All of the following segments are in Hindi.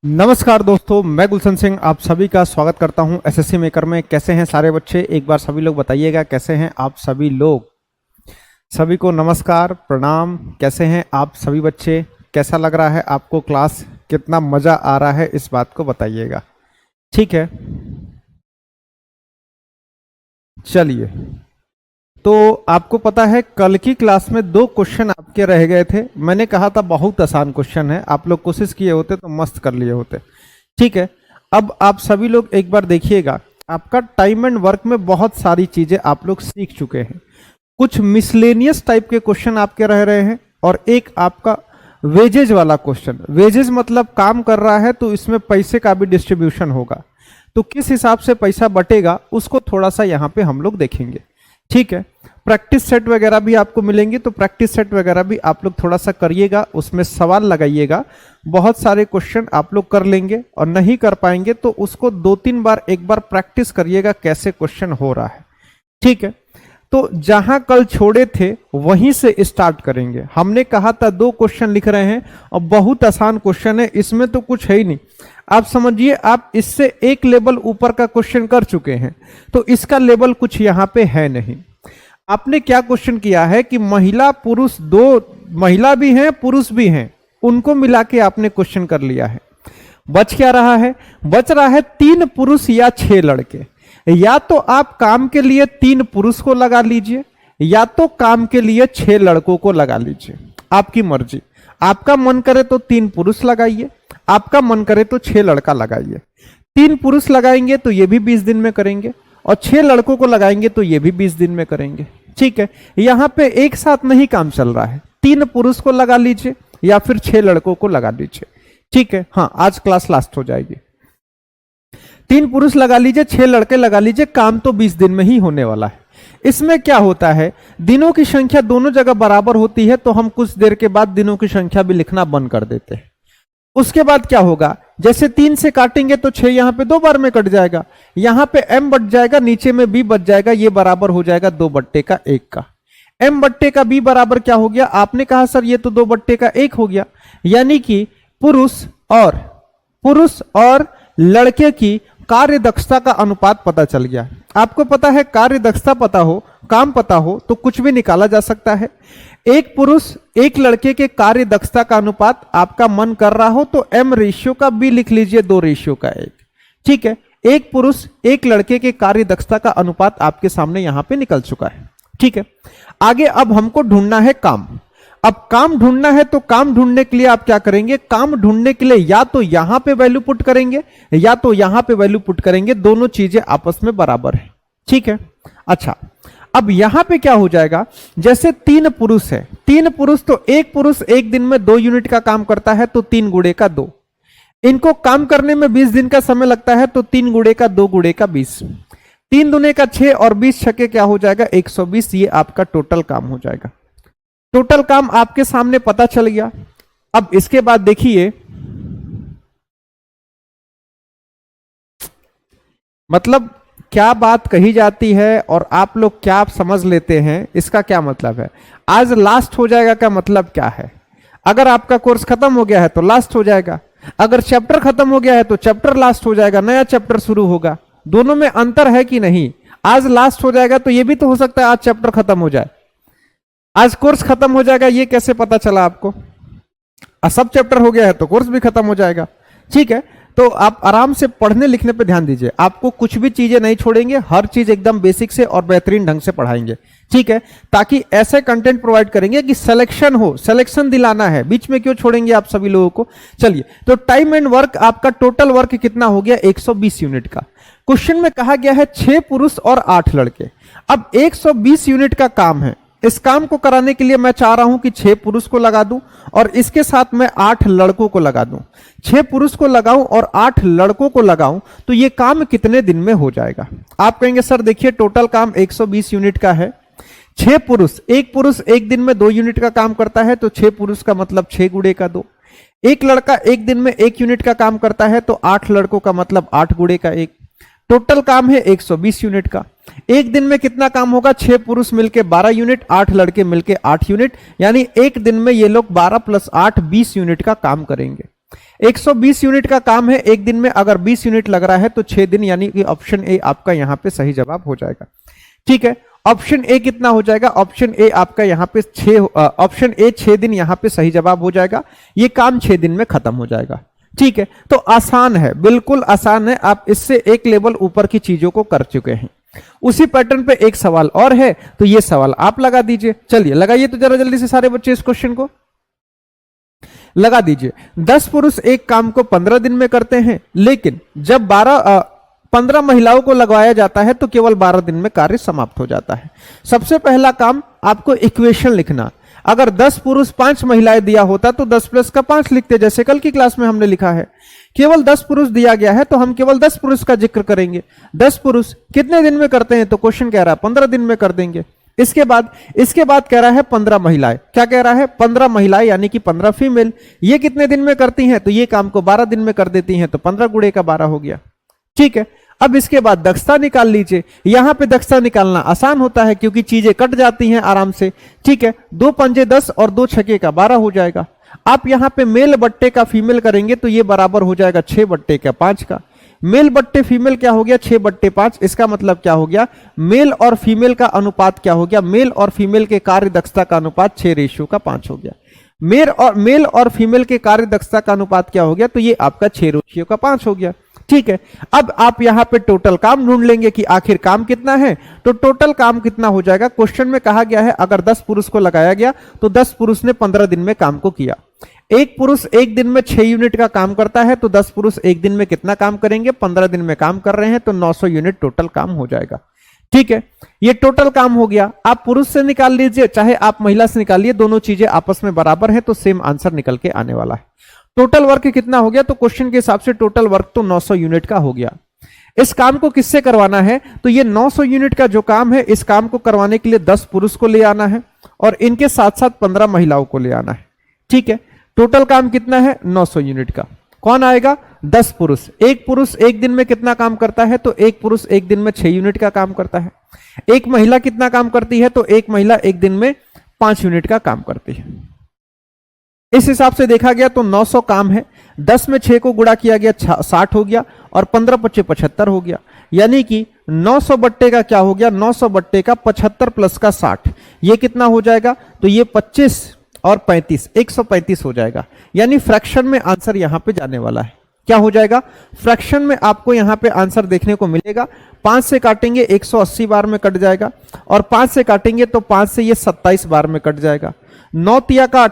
नमस्कार दोस्तों, मैं गुलशन सिंह आप सभी का स्वागत करता हूं एसएससी मेकर में। कैसे हैं सारे बच्चे? एक बार सभी लोग बताइएगा कैसे हैं आप सभी लोग। सभी को नमस्कार प्रणाम। कैसे हैं आप सभी बच्चे? कैसा लग रहा है आपको क्लास? कितना मजा आ रहा है इस बात को बताइएगा। ठीक है, चलिए। तो आपको पता है कल की क्लास में 2 क्वेश्चन आपके रह गए थे। मैंने कहा था बहुत आसान क्वेश्चन है, आप लोग कोशिश किए होते तो मस्त कर लिए होते। ठीक है, अब आप सभी लोग एक बार देखिएगा, आपका टाइम एंड वर्क में बहुत सारी चीजें आप लोग सीख चुके हैं। कुछ मिसलेनियस टाइप के क्वेश्चन आपके रह रहे हैं और एक आपका वेजेज वाला क्वेश्चन। वेजेज मतलब काम कर रहा है तो इसमें पैसे का भी डिस्ट्रीब्यूशन होगा, तो किस हिसाब से पैसा बटेगा उसको थोड़ा सा यहाँ पे हम लोग देखेंगे। ठीक है, प्रैक्टिस सेट वगैरह भी आपको मिलेंगे, तो प्रैक्टिस सेट वगैरह भी आप लोग थोड़ा सा करिएगा, उसमें सवाल लगाइएगा। बहुत सारे क्वेश्चन आप लोग कर लेंगे और नहीं कर पाएंगे तो उसको 2-3 बार एक बार प्रैक्टिस करिएगा कैसे क्वेश्चन हो रहा है। ठीक है, तो जहां कल छोड़े थे वहीं से स्टार्ट करेंगे। हमने कहा था 2 क्वेश्चन लिख रहे हैं और बहुत आसान क्वेश्चन है, इसमें तो कुछ है ही नहीं। आप समझिए आप इससे एक लेवल ऊपर का क्वेश्चन कर चुके हैं, तो इसका लेवल कुछ यहां पे है नहीं। आपने क्या क्वेश्चन किया है कि महिला पुरुष, 2 महिला भी हैं पुरुष भी हैं, उनको मिला के आपने क्वेश्चन कर लिया है। बच क्या रहा है? बच रहा है 3 पुरुष या 6 लड़के। या तो आप काम के लिए 3 पुरुष को लगा लीजिए या तो काम के लिए 6 लड़कों को लगा लीजिए, आपकी मर्जी। आपका मन करे तो 3 पुरुष लगाइए, आपका मन करे तो 6 लड़का लगाइए। 3 पुरुष लगाएंगे तो ये भी 20 दिन में करेंगे और 6 लड़कों को लगाएंगे तो ये भी 20 दिन में करेंगे। ठीक है, यहां पे एक साथ नहीं काम चल रहा है। 3 पुरुष को लगा लीजिए या फिर 6 लड़कों को लगा लीजिए। ठीक है, हाँ आज क्लास लास्ट हो जाएगी। 3 पुरुष लगा लीजिए, 6 लड़के लगा लीजिए, काम तो 20 दिन में ही होने वाला है। इसमें क्या होता है, दिनों की संख्या दोनों जगह बराबर होती है, तो हम कुछ देर के बाद दिनों की संख्या भी लिखना बंद कर देते हैं। उसके बाद क्या होगा, जैसे 3 से काटेंगे तो 6 यहां पे 2 बार में कट जाएगा, यहां पे m बच जाएगा, नीचे में b बच जाएगा, ये बराबर हो जाएगा 2/1 का। m/b बराबर क्या हो गया? आपने कहा सर ये तो 2/1 हो गया, यानी कि पुरुष और लड़के की कार्य दक्षता का अनुपात पता चल गया। आपको पता है कार्य दक्षता पता हो, काम पता हो तो कुछ भी निकाला जा सकता है। एक पुरुष एक लड़के के कार्य दक्षता का अनुपात आपका मन कर रहा हो तो m का b लिख लीजिए 2:1। ठीक है, एक पुरुष एक लड़के के कार्य दक्षता का अनुपात आपके सामने यहां पे निकल चुका है। ठीक है, आगे अब हमको ढूंढना है काम। अब काम ढूंढना है तो काम ढूंढने के लिए आप क्या करेंगे? काम ढूंढने के लिए या तो यहां पे वैल्यू पुट करेंगे या तो यहां पे वैल्यू पुट करेंगे, दोनों चीजें आपस में बराबर है। ठीक है, अच्छा अब यहां पे क्या हो जाएगा, जैसे 3 पुरुष है, 3 पुरुष तो एक पुरुष एक दिन में 2 यूनिट का काम करता है, तो 3 गुणे का 2। इनको काम करने में 20 दिन का समय लगता है, तो 3 गुणे का 2 गुणे का 20। 3 दूने का 6 और 20 छक्के क्या हो जाएगा? 120। ये आपका टोटल काम हो जाएगा। टोटल काम आपके सामने पता चल गया। अब इसके बाद देखिए, मतलब क्या बात कही जाती है और आप लोग क्या समझ लेते हैं, इसका क्या मतलब है? आज लास्ट हो जाएगा का मतलब क्या है? अगर आपका कोर्स खत्म हो गया है तो लास्ट हो जाएगा, अगर चैप्टर खत्म हो गया है तो चैप्टर लास्ट हो जाएगा, नया चैप्टर शुरू होगा। दोनों में अंतर है कि नहीं? आज लास्ट हो जाएगा तो यह भी तो हो सकता है आज चैप्टर खत्म हो जाए, आज कोर्स खत्म हो जाएगा, ये कैसे पता चला आपको? सब चैप्टर हो गया है तो कोर्स भी खत्म हो जाएगा। ठीक है, तो आप आराम से पढ़ने लिखने पे ध्यान दीजिए, आपको कुछ भी चीजें नहीं छोड़ेंगे, हर चीज एकदम बेसिक से और बेहतरीन ढंग से पढ़ाएंगे। ठीक है, ताकि ऐसे कंटेंट प्रोवाइड करेंगे कि सिलेक्शन हो, सिलेक्शन दिलाना है, बीच में क्यों छोड़ेंगे आप सभी लोगों को। चलिए, तो टाइम एंड वर्क आपका टोटल वर्क कितना हो गया? 120 यूनिट का। क्वेश्चन में कहा गया है 6 पुरुष और 8 लड़के। अब 120 यूनिट का काम है, इस काम को कराने के लिए मैं चाह रहा हूं कि 6 पुरुष को लगा दूं और इसके साथ मैं 8 लड़कों को लगा दूं। 6 पुरुष को लगाऊं और 8 लड़कों को लगाऊं तो ये काम कितने दिन में हो जाएगा? आप कहेंगे सर देखिए टोटल काम 120 यूनिट का है, 6 पुरुष, एक पुरुष एक दिन में 2 यूनिट का काम करता है, तो 6 पुरुष का मतलब 6 गुणे का 2। एक लड़का एक दिन में 1 यूनिट का काम करता है, तो 8 लड़कों का मतलब 8 गुणे का 1। टोटल काम है 120 यूनिट का। एक दिन में कितना काम होगा? 6 पुरुष मिलके 12 यूनिट, 8 लड़के मिलके 8 यूनिट, यानी एक दिन में ये लोग 12 + 8 20 यूनिट का काम करेंगे। 120 यूनिट का काम है एक दिन में, अगर 20 यूनिट लग रहा है तो 6 दिन, यानी कि ऑप्शन ए आपका यहां पे सही जवाब हो जाएगा। ठीक है, ऑप्शन ए कितना हो जाएगा? ऑप्शन ए आपका यहां पे 6 दिन यहां पे सही जवाब हो जाएगा। ये काम 6 दिन में खत्म हो जाएगा। ठीक है, तो आसान है, बिल्कुल आसान है, आप इससे एक लेवल ऊपर की चीजों को कर चुके हैं। उसी पैटर्न पे एक सवाल और है, तो ये सवाल आप लगा दीजिए। चलिए लगाइए तो जरा जल्दी से सारे बच्चे इस क्वेश्चन को लगा दीजिए। 10 पुरुष एक काम को 15 दिन में करते हैं, लेकिन जब 15 महिलाओं को लगवाया जाता है तो केवल 12 दिन में कार्य समाप्त हो जाता है। सबसे पहला काम आपको इक्वेशन लिखना। अगर 10 पुरुष 5 महिलाएं दिया होता तो 10 प्लस का 5 लिखते, जैसे कल की क्लास में हमने लिखा है। केवल 10 पुरुष दिया गया है तो हम केवल 10 पुरुष का जिक्र करेंगे। 10 पुरुष कितने दिन में करते हैं? तो क्वेश्चन कह रहा है 15 दिन में कर देंगे। इसके बाद कह रहा है 15 महिलाएं। क्या कह रहा है? 15 महिलाएं, यानी कि 15 फीमेल। ये कितने दिन में करती हैं? तो ये काम को 12 दिन में कर देती हैं, तो 15 गुणे का 12 हो गया। ठीक है, अब इसके बाद दक्षता निकाल लीजिए। यहां पे दक्षता निकालना आसान होता है क्योंकि चीजें कट जाती हैं आराम से। ठीक है, 2 पंजे 10 और 2 छक्के का 12 हो जाएगा। आप यहां पे मेल बट्टे का फीमेल करेंगे तो ये बराबर हो जाएगा 6 बट्टे का 5 का। मेल बट्टे फीमेल क्या हो गया? 6 बट्टे 5। इसका मतलब क्या हो गया? मेल और फीमेल का अनुपात क्या हो गया? मेल और फीमेल के कार्य दक्षता का अनुपात 6:5 हो गया। मेल और फीमेल के कार्य दक्षता का अनुपात क्या हो गया? तो ये आपका 6:5 हो गया। ठीक है, अब आप यहां पे टोटल काम ढूंढ लेंगे कि आखिर काम कितना है। तो टोटल काम कितना हो जाएगा? क्वेश्चन में कहा गया है अगर 10 पुरुष को लगाया गया तो 10 पुरुष ने 15 दिन में काम को किया। एक पुरुष एक दिन में 6 यूनिट का काम करता है तो 10 पुरुष एक दिन में कितना काम करेंगे? 15 दिन में काम कर रहे हैं तो 900 यूनिट टोटल काम हो जाएगा। ठीक है, ये टोटल काम हो गया। आप पुरुष से निकाल लीजिए चाहे आप महिला से निकालिए, दोनों चीजें आपस में बराबर है तो सेम आंसर निकल के आने वाला है। टोटल वर्क कितना हो गया? तो क्वेश्चन के हिसाब से टोटल वर्क तो 900 यूनिट का हो गया। इस काम को किससे करवाना है? तो ये 900 यूनिट का जो काम है, इस काम को करवाने के लिए 10 पुरुष को ले आना है और इनके साथ साथ 15 महिलाओं को ले आना है। ठीक है, टोटल काम कितना है? 900 यूनिट का। कौन आएगा? 10 पुरुष। एक पुरुष एक दिन में कितना काम करता है? तो एक पुरुष एक दिन में 6 यूनिट का काम करता है। एक महिला कितना काम करती है? तो एक महिला एक दिन में 5 यूनिट का काम करती है। इस हिसाब से देखा गया तो 900 काम है। 10 में 6 को गुणा किया गया 60 हो गया और 15 पच्चे 75 हो गया। यानी कि 900 बट्टे का क्या हो गया? 900 बट्टे का 75 प्लस का 60, ये कितना हो जाएगा? तो ये 25 और 35 135 हो जाएगा। यानी फ्रैक्शन में आंसर यहां पे जाने वाला है। क्या हो जाएगा? फ्रैक्शन में आपको यहां पे आंसर देखने को मिलेगा। 5 से काटेंगे 180 बार में कट जाएगा और 5 से काटेंगे तो 5 से ये 27 बार में कट जाएगा। 9 तिया का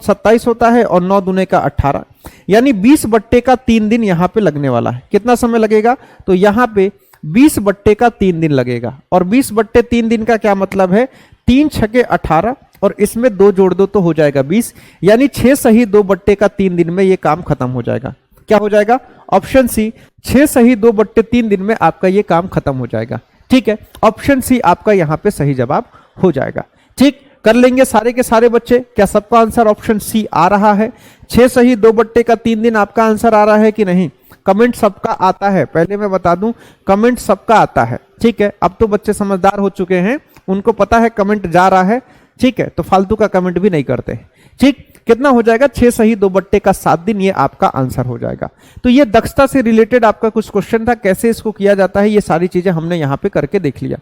27 होता है और 9 दूने का 18, यानी 20 बट्टे का 3 दिन यहां पे लगने वाला है। कितना समय लगेगा? तो यहां पे 20 बट्टे का 3 दिन लगेगा। और 20 बट्टे 3 दिन का क्या मतलब है? 3 छके 18 और इसमें 2 जोड़ दो तो हो जाएगा 20, यानी 6 सही 2 बट्टे का 3 दिन में ये काम खत्म हो जाएगा। क्या हो जाएगा? ऑप्शन सी, 6 सही 2 बट्टे 3 दिन में आपका ये काम खत्म हो जाएगा। ठीक है, ऑप्शन सी आपका यहां पे सही जवाब हो जाएगा। ठीक, कर लेंगे सारे के सारे बच्चे। क्या सबका आंसर ऑप्शन सी आ रहा है? 6 सही 2 बट्टे का 3 दिन आपका आंसर आ रहा है कि नहीं? कमेंट सबका आता है, पहले मैं बता दूं, कमेंट सबका आता है। ठीक है, अब तो बच्चे समझदार हो चुके हैं, उनको पता है कमेंट जा रहा है। ठीक है, तो फालतू का कमेंट भी नहीं करते। ठीक, कितना हो जाएगा? 6 सही 2 बट्टे का 7 दिन, ये आपका आंसर हो जाएगा। तो ये दक्षता से रिलेटेड आपका कुछ क्वेश्चन था, कैसे इसको किया जाता है, ये सारी चीजें हमने यहां पे करके देख लिया।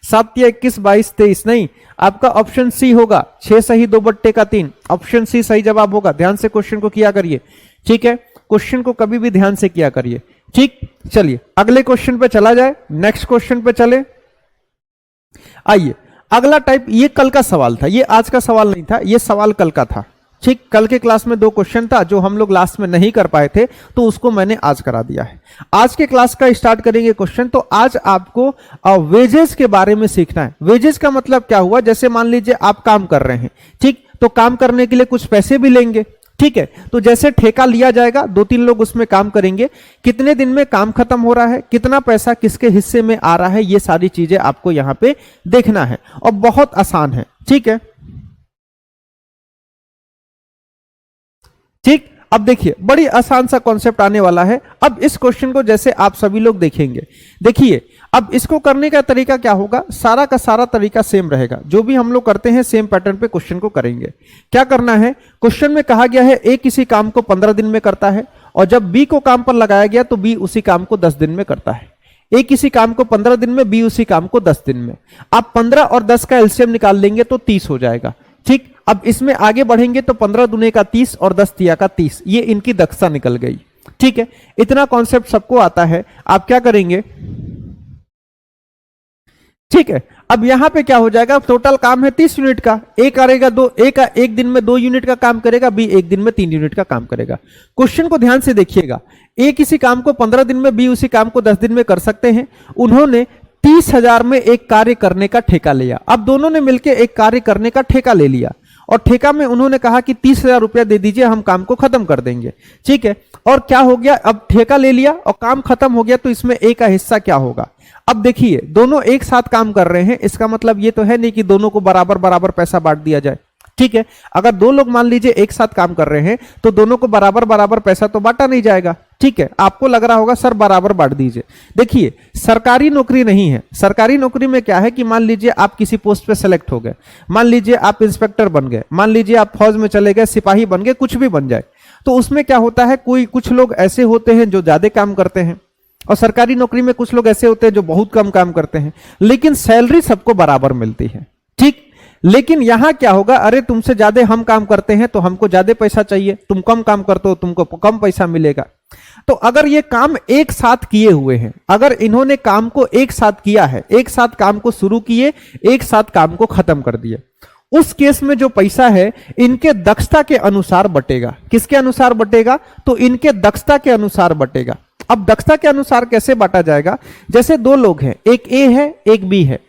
7 या 21 22 23 नहीं, आपका ऑप्शन सी होगा। 6 सही 2 बट्टे का 3, ऑप्शन सी सही जवाब होगा। ध्यान से क्वेश्चन को किया करिए। ठीक है, क्वेश्चन को कभी भी ध्यान से किया करिए। ठीक, चलिए अगले क्वेश्चन पे चला जाए, नेक्स्ट क्वेश्चन पे चले। आइए अगला टाइप, ये कल का सवाल था, ये आज का सवाल नहीं था, ये सवाल कल का था। ठीक, कल के क्लास में 2 क्वेश्चन था जो हम लोग लास्ट में नहीं कर पाए थे, तो उसको मैंने आज करा दिया है। आज के क्लास का स्टार्ट करेंगे क्वेश्चन। तो आज आपको वेजेस के बारे में सीखना है। वेजेस का मतलब क्या हुआ? जैसे मान लीजिए आप काम कर रहे हैं, ठीक, तो काम करने के लिए कुछ पैसे भी लेंगे। ठीक है, तो जैसे ठेका लिया जाएगा, 2-3 लोग उसमें काम करेंगे, कितने दिन में काम खत्म हो रहा है, कितना पैसा किसके हिस्से में आ रहा है, ये सारी चीजें आपको यहां पे देखना है और बहुत आसान है। ठीक है, ठीक, अब देखिए बड़ी आसान सा कॉन्सेप्ट आने वाला है। अब इस क्वेश्चन को जैसे आप सभी लोग देखेंगे, देखिए अब इसको करने का तरीका क्या होगा, सारा का सारा तरीका सेम रहेगा, जो भी हम लोग करते हैं सेम पैटर्न पे क्वेश्चन को करेंगे। क्या करना है, क्वेश्चन में कहा गया है ए किसी काम को 15 दिन में करता है, और जब बी को काम पर लगाया गया तो बी उसी काम को 10 दिन में करता है। ए किसी काम को 15 दिन में, बी उसी काम को 10 दिन में। आप 15 और 10 का एलसीएम निकाल लेंगे तो 30 हो जाएगा। ठीक, अब इसमें आगे बढ़ेंगे तो 15 दूने का 30 और 10 तिया का 30, ये इनकी दक्षता निकल गई। ठीक है, इतना कॉन्सेप्ट सबको आता है। आप क्या करेंगे, ठीक है, अब यहां पे क्या हो जाएगा, टोटल काम है 30 यूनिट का, ए करेगा एक दिन में 2 यूनिट का काम करेगा, बी एक दिन में 3 यूनिट का काम करेगा। क्वेश्चन को ध्यान से देखिएगा, ए किसी काम को 15 दिन में, बी उसी काम को 10 दिन में कर सकते हैं। उन्होंने 30,000 में एक कार्य करने का ठेका लिया। अब दोनों ने मिलकर एक कार्य करने का ठेका ले लिया, और ठेका में उन्होंने कहा कि 30,000 रुपया दे दीजिए, हम काम को खत्म कर देंगे। ठीक है, और क्या हो गया, अब ठेका ले लिया और काम खत्म हो गया, तो इसमें ए का हिस्सा क्या होगा। अब देखिए दोनों एक साथ काम कर रहे हैं, इसका मतलब ये तो है नहीं कि दोनों को बराबर बराबर पैसा बांट दिया जाए। ठीक है, अगर दो लोग मान लीजिए एक साथ काम कर रहे हैं तो दोनों को बराबर बराबर पैसा तो बांटा नहीं जाएगा। ठीक है, आपको लग रहा होगा सर बराबर बांट दीजिए। देखिए सरकारी नौकरी नहीं है, सरकारी नौकरी में क्या है कि मान लीजिए आप किसी पोस्ट पे सेलेक्ट हो गए, मान लीजिए आप इंस्पेक्टर बन गए, मान लीजिए आप फौज में चले गए, सिपाही बन गए, कुछ भी बन जाए, तो उसमें क्या होता है, कुछ लोग ऐसे होते हैं जो ज्यादा काम करते हैं, और सरकारी नौकरी में कुछ लोग ऐसे होते हैं जो बहुत कम काम करते हैं, लेकिन सैलरी सबको बराबर मिलती है। ठीक, लेकिन यहां क्या होगा, अरे तुमसे ज्यादा हम काम करते हैं तो हमको ज्यादा पैसा चाहिए, तुम कम काम करते हो तुमको कम पैसा मिलेगा। तो अगर ये काम एक साथ किए हुए हैं, अगर इन्होंने काम को एक साथ किया है, एक साथ काम को शुरू किए, एक साथ काम को खत्म कर दिए, उस केस में जो पैसा है इनके दक्षता के अनुसार बटेगा। किसके अनुसार बटेगा, तो इनके दक्षता के अनुसार बटेगा। अब दक्षता के अनुसार कैसे बांटा जाएगा, जैसे दो लोग हैं, एक ए है एक बी है,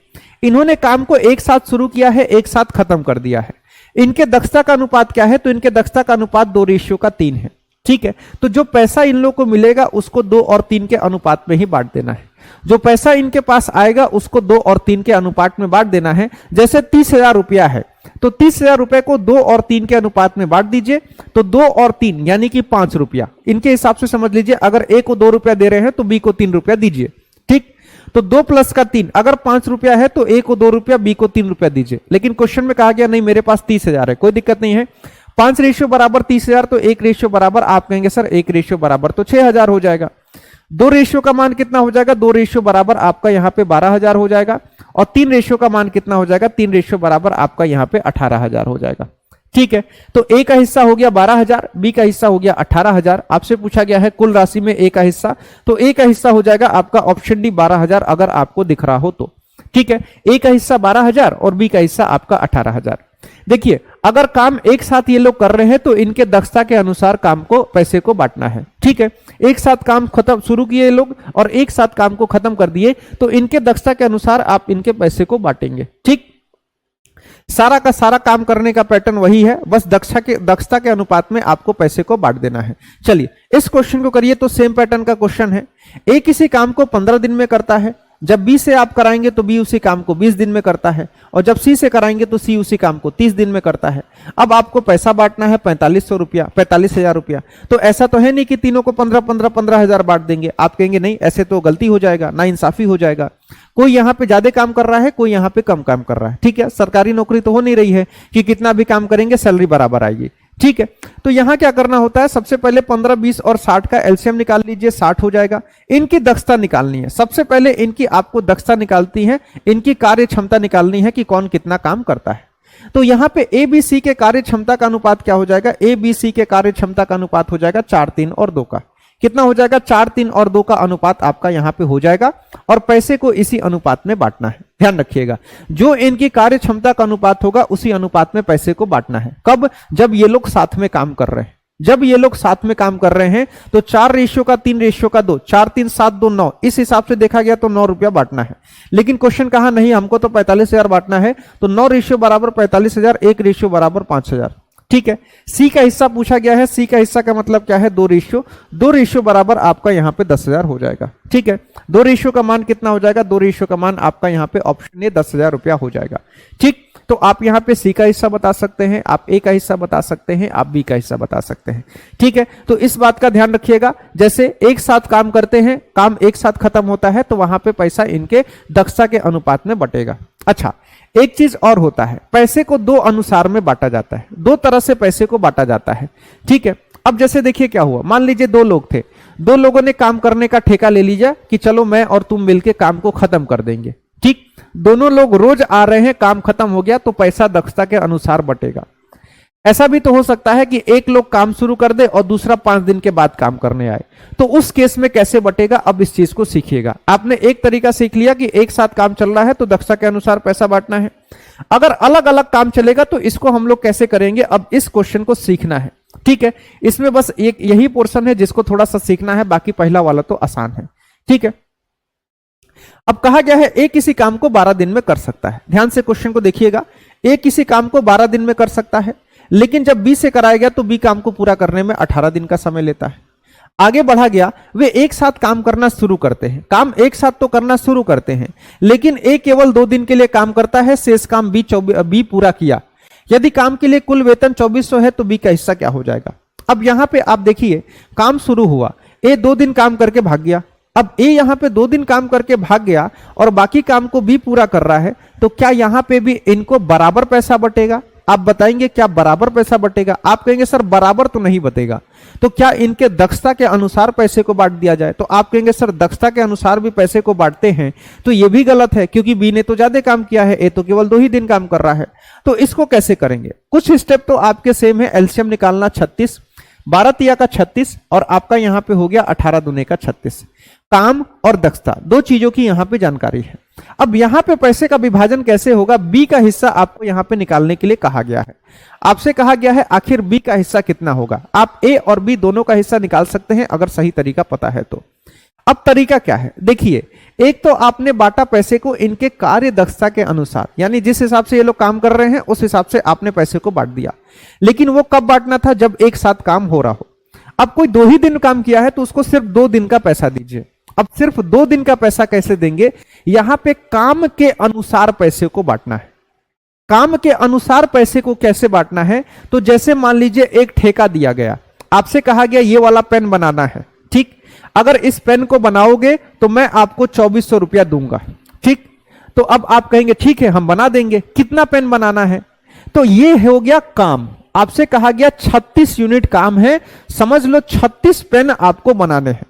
इन्होंने काम को एक साथ शुरू किया है, एक साथ खत्म कर दिया है। इनके दक्षता का अनुपात क्या है, तो इनके दक्षता का अनुपात 2:3 है। ठीक है, तो जो पैसा इन लोगों को मिलेगा उसको 2 और 3 के अनुपात में ही बांट देना है। जो पैसा इनके पास आएगा उसको 2 और 3 के अनुपात में बांट देना है। जैसे 30,000 रुपया है तो 30,000 रुपए को 2 और 3 के अनुपात में बांट दीजिए, तो 2 और 3 यानी कि 5 रुपया इनके हिसाब से समझ लीजिए। अगर ए को 2 रुपया दे रहे हैं तो बी को 3 रुपया दीजिए। ठीक, तो 2 + का 3, अगर 5 रुपया है तो ए को 2 रुपया, बी को 3 रुपया दीजिए। लेकिन क्वेश्चन में कहा गया नहीं मेरे पास 30,000 है, कोई दिक्कत नहीं है। 5 रेशियो बराबर 30,000, तो 1 रेशियो बराबर, आप कहेंगे सर 1 रेशियो बराबर तो 6,000 हो जाएगा। 2 रेशियो का मान कितना हो जाएगा, 2 रेशियो बराबर आपका यहाँ पे 12,000 हो जाएगा। और 3 रेशियो का मान कितना हो जाएगा, 3 रेशियो बराबर आपका यहाँ पे 18,000 हो जाएगा। ठीक है, तो ए का हिस्सा हो गया 12,000, बी का हिस्सा हो गया 18,000। आपसे पूछा गया है कुल राशि में ए का हिस्सा, तो ए का हिस्सा हो जाएगा आपका ऑप्शन डी 12,000, अगर आपको दिख रहा हो तो। ठीक है, ए का हिस्सा 12,000 और बी का हिस्सा आपका 18,000। देखिए अगर काम एक साथ ये लोग कर रहे हैं तो इनके दक्षता के अनुसार काम को, पैसे को बांटना है। ठीक है, एक साथ काम खत्म शुरू किए लोग और एक साथ काम को खत्म कर दिए, तो इनके दक्षता के अनुसार आप इनके पैसे को बांटेंगे। ठीक, सारा का सारा काम करने का पैटर्न वही है, बस दक्षता के अनुपात में आपको पैसे को बांट देना है। चलिए इस क्वेश्चन को करिए, तो सेम पैटर्न का क्वेश्चन है। ए किसी काम को 15 दिन में करता है, जब बी से आप कराएंगे तो बी उसी काम को 20 दिन में करता है, और जब सी से कराएंगे तो सी उसी काम को 30 दिन में करता है। अब आपको पैसा बांटना है 4500 रुपया, 45,000 रुपया। तो ऐसा तो है नहीं कि तीनों को 15,000 बांट देंगे। आप कहेंगे नहीं ऐसे तो गलती हो जाएगा, ना इंसाफी हो जाएगा। कोई यहाँ पे ज्यादा काम कर रहा है, कोई यहाँ पे कम काम कर रहा है। ठीक है, सरकारी नौकरी तो हो नहीं रही है कि कितना भी काम करेंगे सैलरी बराबर आएगी। ठीक है, तो यहां क्या करना होता है, सबसे पहले 15, 20 और 60 का एलसीएम निकाल लीजिए, 60 हो जाएगा। इनकी दक्षता निकालनी है, सबसे पहले इनकी आपको दक्षता निकालती है, इनकी कार्य क्षमता निकालनी है कि कौन कितना काम करता है। तो यहां पे ए बी सी के कार्य क्षमता का अनुपात क्या हो जाएगा, ए बी सी के कार्य क्षमता का अनुपात हो जाएगा 4, 3 और 2 का। कितना हो जाएगा, 4, 3 और 2 का अनुपात आपका यहां पे हो जाएगा, और पैसे को इसी अनुपात में बांटना है। ध्यान रखिएगा, जो इनकी कार्य क्षमता का अनुपात होगा उसी अनुपात में पैसे को बांटना है। कब, जब ये लोग साथ में काम कर रहे हैं। जब ये लोग साथ में काम कर रहे हैं तो 4 रेशियो का 3 रेशियो का 2, 4, 3, 7, 2, 9, इस हिसाब से देखा गया तो 9 रुपया बांटना है। लेकिन क्वेश्चन कहा नहीं हमको तो 45,000 बांटना है, तो 9 रेशियो बराबर 45,000, 1 रेशियो बराबर 5,000। ठीक है, सी का हिस्सा पूछा गया है, सी का हिस्सा का मतलब क्या है, 2 रेशियो बराबर आपका यहाँ पे 10,000 हो जाएगा। ठीक है, 2 रेशियो का मान कितना हो जाएगा, 2 रेशियो का मान आपका यहाँ पे ऑप्शन ए 10,000 रुपया हो जाएगा। ठीक, तो आप यहाँ पे सी का हिस्सा बता सकते हैं, आप ए का हिस्सा बता सकते हैं, आप बी का हिस्सा बता सकते हैं। ठीक है, तो इस बात का ध्यान रखिएगा, जैसे एक साथ काम करते हैं, काम एक साथ खत्म होता है, तो वहां पे पैसा इनके दक्षता के अनुपात में बटेगा। अच्छा, एक चीज और होता है, पैसे को दो अनुसार में बांटा जाता है, दो तरह से पैसे को बांटा जाता है। ठीक है, अब जैसे देखिए क्या हुआ, मान लीजिए दो लोग थे, दो लोगों ने काम करने का ठेका ले लिया कि चलो मैं और तुम मिलके काम को खत्म कर देंगे। ठीक, दोनों लोग रोज आ रहे हैं, काम खत्म हो गया तो पैसा दक्षता के अनुसार बटेगा। ऐसा भी तो हो सकता है कि एक लोग काम शुरू कर दे और दूसरा 5 दिन के बाद काम करने आए, तो उस केस में कैसे बटेगा, अब इस चीज को सीखिएगा। आपने एक तरीका सीख लिया कि एक साथ काम चल रहा है तो दक्षता के अनुसार पैसा बांटना है। अगर अलग अलग काम चलेगा तो इसको हम लोग कैसे करेंगे, अब इस क्वेश्चन को सीखना है। ठीक है, इसमें बस एक यही पोर्शन है जिसको थोड़ा सा सीखना है, बाकी पहला वाला तो आसान है। ठीक है, अब कहा गया है ए किसी काम को 12 दिन में कर सकता है। ध्यान से क्वेश्चन को देखिएगा, ए किसी काम को 12 दिन में कर सकता है, लेकिन जब बी से कराया गया तो बी काम को पूरा करने में 18 दिन का समय लेता है। आगे बढ़ा गया, वे एक साथ काम करना शुरू करते हैं, काम एक साथ तो करना शुरू करते हैं, लेकिन ए केवल 2 दिन के लिए काम करता है, शेष काम बी पूरा किया। यदि काम के लिए कुल वेतन 2400 है तो बी का हिस्सा क्या हो जाएगा। अब यहां पे आप देखिए, काम शुरू हुआ, ए 2 दिन काम करके भाग गया। अब ए यहां पे 2 दिन काम करके भाग गया और बाकी काम को बी पूरा कर रहा है, तो क्या यहां पे भी इनको बराबर पैसा बटेगा। आप बताएंगे क्या बराबर पैसा बटेगा, आप कहेंगे सर बराबर तो नहीं बटेगा, तो क्या इनके दक्षता के अनुसार पैसे को बांट दिया जाए। तो आप कहेंगे सर दक्षता के अनुसार भी पैसे को बांटते हैं, तो यह भी गलत है, क्योंकि बी ने तो ज्यादा काम किया है, ए तो केवल 2 ही दिन काम कर रहा है। तो इसको कैसे करेंगे, कुछ स्टेप तो आपके सेम है। एलसीएम निकालना 36, 12 तिया का 36 और आपका यहां पे हो गया 18 दूने का 36। काम और दक्षता दो चीजों की यहां पे जानकारी है। अब यहां पे पैसे का विभाजन कैसे होगा, बी का हिस्सा आपको यहां पे निकालने के लिए कहा गया है। आपसे कहा गया है आखिर बी का हिस्सा कितना होगा। आप ए और बी दोनों का हिस्सा निकाल सकते हैं अगर सही तरीका पता है तो। अब तरीका क्या है, देखिए, एक तो आपने बांटा पैसे को इनके कार्य दक्षता के अनुसार, यानी जिस हिसाब से ये लोग काम कर रहे हैं उस हिसाब से आपने पैसे को बांट दिया। लेकिन वो कब बांटना था, जब एक साथ काम हो रहा हो। अब कोई 2 ही दिन काम किया है तो उसको सिर्फ 2 दिन का पैसा दीजिए। अब सिर्फ 2 दिन का पैसा कैसे देंगे, यहां पे काम के अनुसार पैसे को बांटना है। काम के अनुसार पैसे को कैसे बांटना है, तो जैसे मान लीजिए एक ठेका दिया गया, आपसे कहा गया ये वाला पेन बनाना है। ठीक, अगर इस पेन को बनाओगे तो मैं आपको 2400 रुपया दूंगा। ठीक, तो अब आप कहेंगे ठीक है हम बना देंगे, कितना पेन बनाना है, तो ये हो गया काम। आपसे कहा गया 36 यूनिट काम है, समझ लो 36 पेन आपको बनाने हैं।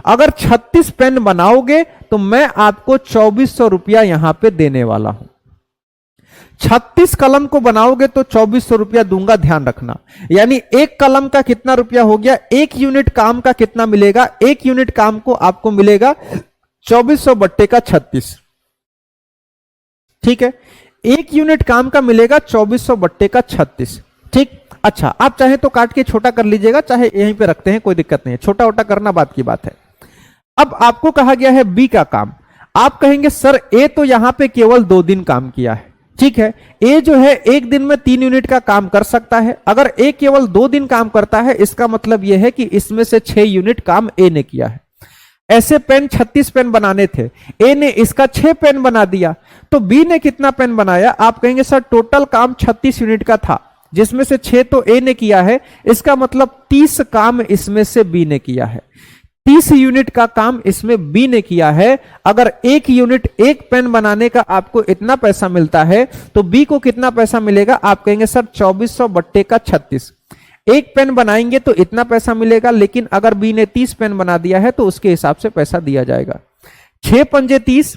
अगर 36 पेन बनाओगे तो मैं आपको 2400 रुपया यहां पे देने वाला हूं। 36 कलम को बनाओगे तो 2400 रुपया दूंगा, ध्यान रखना। यानी एक कलम का कितना रुपया हो गया, 1 यूनिट काम का कितना मिलेगा, 1 यूनिट काम को आपको मिलेगा 2400 बट्टे का 36। ठीक है, 1 यूनिट काम का मिलेगा 2400 बट्टे का 36। ठीक, अच्छा आप चाहे तो काट के छोटा कर लीजिएगा, चाहे यहीं पे रखते हैं, कोई दिक्कत नहीं है, छोटा वोटा करना बात की बात है। अब आपको कहा गया है बी का काम। आप कहेंगे सर ए तो यहां पे केवल 2 दिन काम किया है। ठीक है, ए जो है 1 दिन में 3 यूनिट का काम कर सकता है। अगर ए केवल 2 दिन काम करता है, इसका मतलब यह है कि इसमें से 6 यूनिट काम ए ने किया है। ऐसे पेन 36 पेन बनाने थे, ए ने इसका 6 पेन बना दिया, तो बी ने कितना पेन बनाया। आप कहेंगे सर टोटल काम 36 यूनिट का था, जिसमें से 6 तो ए ने किया है, इसका मतलब 30 काम इसमें से बी ने किया है। 30 यूनिट का काम इसमें बी ने किया है। अगर 1 यूनिट 1 पेन बनाने का आपको इतना पैसा मिलता है तो बी को कितना पैसा मिलेगा। आप कहेंगे सर 2400 बट्टे का 36। 1 पेन बनाएंगे तो इतना पैसा मिलेगा, लेकिन अगर बी ने 30 पेन बना दिया है तो उसके हिसाब से पैसा दिया जाएगा। 6 पंजे 30,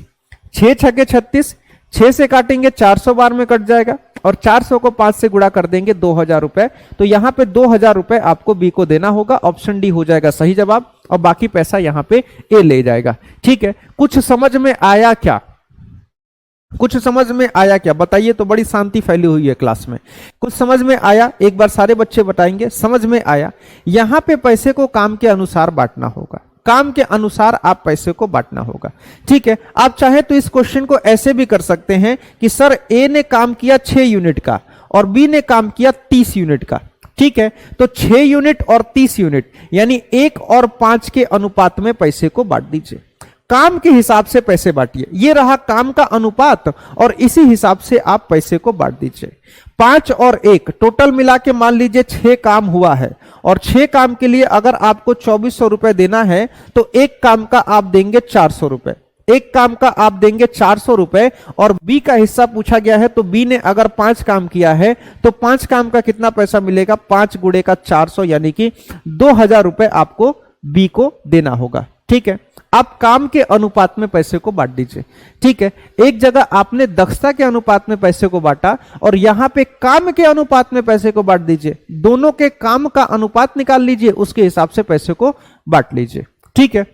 6 छके 36, 6 से काटेंगे 400 बार में कट जाएगा और 400 को 5 से गुणा कर देंगे 2000 रुपए। तो यहां पे 2000 रुपए आपको बी को देना होगा। ऑप्शन डी हो जाएगा सही जवाब और बाकी पैसा यहां पे ए ले जाएगा। ठीक है, कुछ समझ में आया क्या, कुछ समझ में आया क्या बताइए। तो बड़ी शांति फैली हुई है क्लास में, कुछ समझ में आया, एक बार सारे बच्चे बताएंगे समझ में आया। यहां पे पैसे को काम के अनुसार बांटना होगा, काम के अनुसार आप पैसे को बांटना होगा। ठीक है, आप चाहे तो इस क्वेश्चन को ऐसे भी कर सकते हैं कि सर ए ने काम किया 6 यूनिट का और बी ने काम किया 30 यूनिट का। ठीक है, तो 6 यूनिट और 30 यूनिट यानी 1 और 5 के अनुपात में पैसे को बांट दीजिए। काम के हिसाब से पैसे बांटिए। ये रहा काम का अनुपात और इसी हिसाब से आप पैसे को बांट दीजिए। 5 और 1 टोटल मिला के मान लीजिए 6 काम हुआ है और 6 काम के लिए अगर आपको 2400 रुपए देना है तो एक काम का आप देंगे 400 रुपए, एक काम का आप देंगे 400 रुपए। और बी का हिस्सा पूछा गया है तो बी ने अगर 5 काम किया है तो 5 काम का कितना पैसा मिलेगा, 5 गुणे का 400 यानी कि 2000 रुपए आपको बी को देना होगा। ठीक है, आप काम के अनुपात में पैसे को बांट दीजिए। ठीक है, एक जगह आपने दक्षता के अनुपात में पैसे को बांटा और यहां पे काम के अनुपात में पैसे को बांट दीजिए। दोनों के काम का अनुपात निकाल लीजिए, उसके हिसाब से पैसे को बांट लीजिए। ठीक है,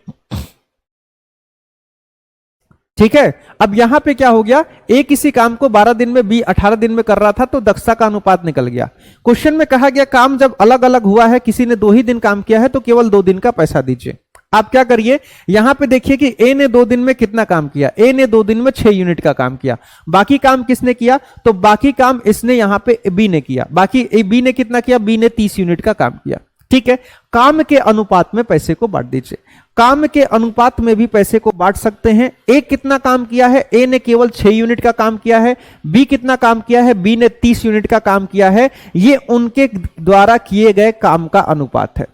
ठीक है। अब यहां पे क्या हो गया, ए किसी काम को 12 दिन में, बी 18 दिन में कर रहा था तो दक्षता का अनुपात निकल गया। क्वेश्चन में कहा गया काम जब अलग अलग हुआ है, किसी ने 2 ही दिन काम किया है तो केवल 2 दिन का पैसा दीजिए। आप क्या करिए, यहां पे देखिए कि ए ने 2 दिन में कितना काम किया, ए ने 2 दिन में 6 यूनिट का काम किया। बाकी काम किसने किया, तो बाकी काम इसने यहां पे बी ने किया। बाकी बी ने कितना किया, बी ने 30 यूनिट का काम किया। ठीक है, काम के अनुपात में पैसे को बांट दीजिए। काम के अनुपात में भी पैसे को बांट सकते हैं। ए कितना काम किया है, ए ने केवल 6 यूनिट का काम किया है। बी कितना काम किया है, बी ने 30 यूनिट का काम किया है। ये उनके द्वारा किए गए काम का अनुपात है,